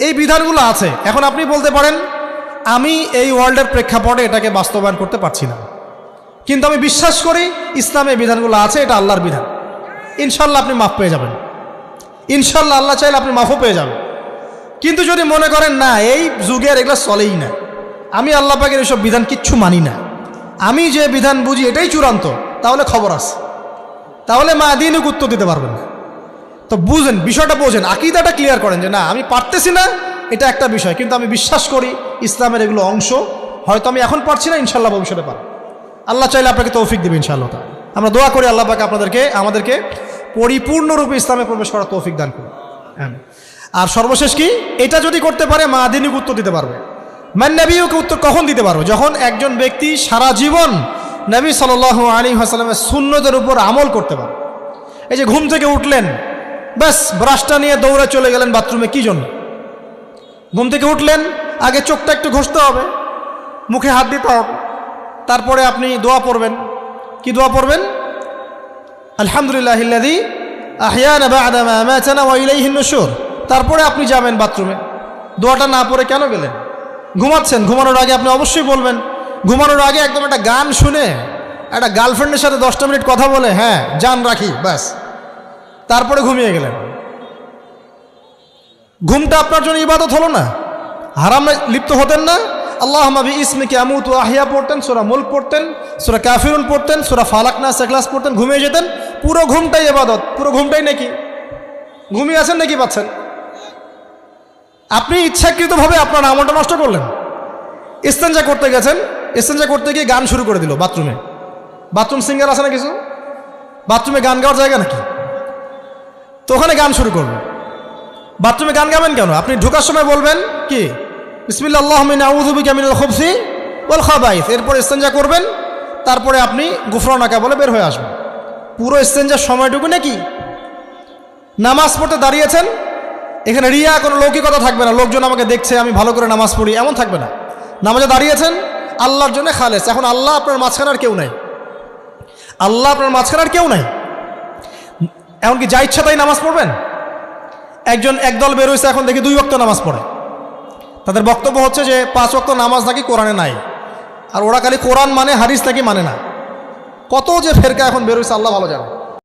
এই বিধানগুলো আছে। এখন আপনি বলতে পারেন আমি এই ওয়ার্ল্ডের প্রেক্ষাপটে এটাকে বাস্তবায়ন করতে পারছি না, কিন্তু আমি বিশ্বাস করি ইসলামে বিধানগুলো আছে, এটা আল্লাহর বিধান, ইনশাল্লাহ আপনি মাফ পেয়ে যাবেন, ইনশাল্লাহ আল্লাহ চাইলে আপনি মাফও পেয়ে যাবেন। কিন্তু যদি মনে করেন না এই যুগের এগুলো চলেই না, আমি আল্লাহ পাকের এসব বিধান কিচ্ছু মানি না, আমি যে বিধান বুঝি এটাই চূড়ান্ত, তাহলে খবর আছে, তাহলে মা দিনকে উত্তর দিতে পারবেন না। তো বুঝেন, বিষয়টা বোঝেন, আকীদাটা ক্লিয়ার করেন যে না আমি পারতেছি না, এটা একটা বিষয়, কিন্তু আমি বিশ্বাস করি ইসলামের এগুলো অংশ, হয়তো আমি এখন পারছি না, ইনশাল্লাহ ভবিষ্যতে পারব। আল্লাহ চাইলে আপনাকে তৌফিক দেবে ইনশাআল্লাহ। আমরা দোয়া করি আল্লাহ পাক আমাদেরকে পরিপূর্ণরূপে ইসলামে প্রবেশ করার তৌফিক দান করুন। আর সর্বশেষ কি, এটা যদি করতে পারে মা দিনকে উত্তর দিতে পারবে। মান নবীকে উত্তর কখন দিতে পারবে? যখন একজন ব্যক্তি সারা জীবন নবী সাল্লাল্লাহু আলাইহি ওয়াসাল্লামের সুন্নতের উপর আমল করতে পারে। এই যে ঘুম থেকে উঠলেন, ব্যাস ব্রাশটা নিয়ে দৌড়ে চলে গেলেন বাথরুমে, কি জন্য? ঘুম থেকে উঠলেন, আগে চোখটা একটু ঘষতে হবে, মুখে হাত দিতে হবে, তারপরে আপনি দোয়া পড়বেন। কি দোয়া পড়বেন? আলহামদুলিল্লাহিল্লাযী আহইয়ানা বা'দা মা আমাতানা ওয়া ইলাইহিন নুশুর। তারপরে আপনি যাবেন বাথরুমে। দোয়াটা না পড়ে কেন গেলেন? ঘুমাচ্ছেন, ঘুমানোর আগে আপনি অবশ্যই বলবেন। ঘুমানোর আগে একদম একটা গান শুনে, একটা গার্লফ্রেন্ডের সাথে 10টা মিনিট কথা বলে হ্যাঁ জান রাখি, ব্যাস, তারপরে ঘুমিয়ে গেলেন। ঘুমটা আপনার জন্য ইবাদত হলো না? হারামে লিপ্ত হতেন না? আল্লাহুম্মা বিইসমিকা আমুতু ওয়া আহইয়া পড়তেন, সূরা মুলক পড়তেন, সূরা কাফিরুন পড়তেন, সূরা ফালাক নাস ইখলাস পড়তেন, ঘুমিয়ে যেতেন। পুরো ঘুমটাই ইবাদত, পুরো ঘুমটাই নাকি? ঘুমিয়ে আছেন নাকি পাচ্ছেন? আপনি ইচ্ছাকৃতভাবে আপনার আমলটা নষ্ট করলেন। ইস্তেঞ্জা করতে গেছেন, ইস্তেঞ্জা করতে গিয়ে গান শুরু করে দিল বাথরুমে। বাথরুম সিঙ্গার আছে না কিছু? বাথরুমে গান গাওয়ার জায়গা নাকি? তো ওখানে গান শুরু করবেন। বাথরুমে গান গাবেন কেন? আপনি ঢোকার সময় বলবেন কি বিসমিল্লাহ আল্লাহুম্মা ইন্নী আউযু বিকা মিনাল খুবসি ওয়াল খাবাইস। এরপর ইস্তেঞ্জা করবেন, তারপরে আপনি গুফরানাকা বলে বের হয়ে আসবেন। পুরো ইস্তেঞ্জার সময়টুকু নাকি? নামাজ পড়তে দাঁড়িয়েছেন, এখানে রিয়া কোনো লৌকিকতা থাকবে না, লোকজন আমাকে দেখছে আমি ভালো করে নামাজ পড়ি, এমন থাকবে না। নামাজে দাঁড়িয়েছেন আল্লাহর জন্য খালেস। এখন আল্লাহ আপনার মাঝখানে আর কেউ নাই, আল্লাহ আপনার মাঝখানে আর কেউ নাই। এমনকি যা ইচ্ছা তাই নামাজ পড়বেন। একদল বের হয়েছে, এখন দেখি 2 ওয়াক্ত নামাজ পড়ে। তাদের বক্তব্য হচ্ছে যে 5 ওয়াক্ত নামাজ নাকি কোরআনে নাই, আর ওরা খালি কোরআন মানে হাদিস নাকি মানে না। কত যে ফেরকা এখন বের হয়েছে আল্লাহ ভালো জানে।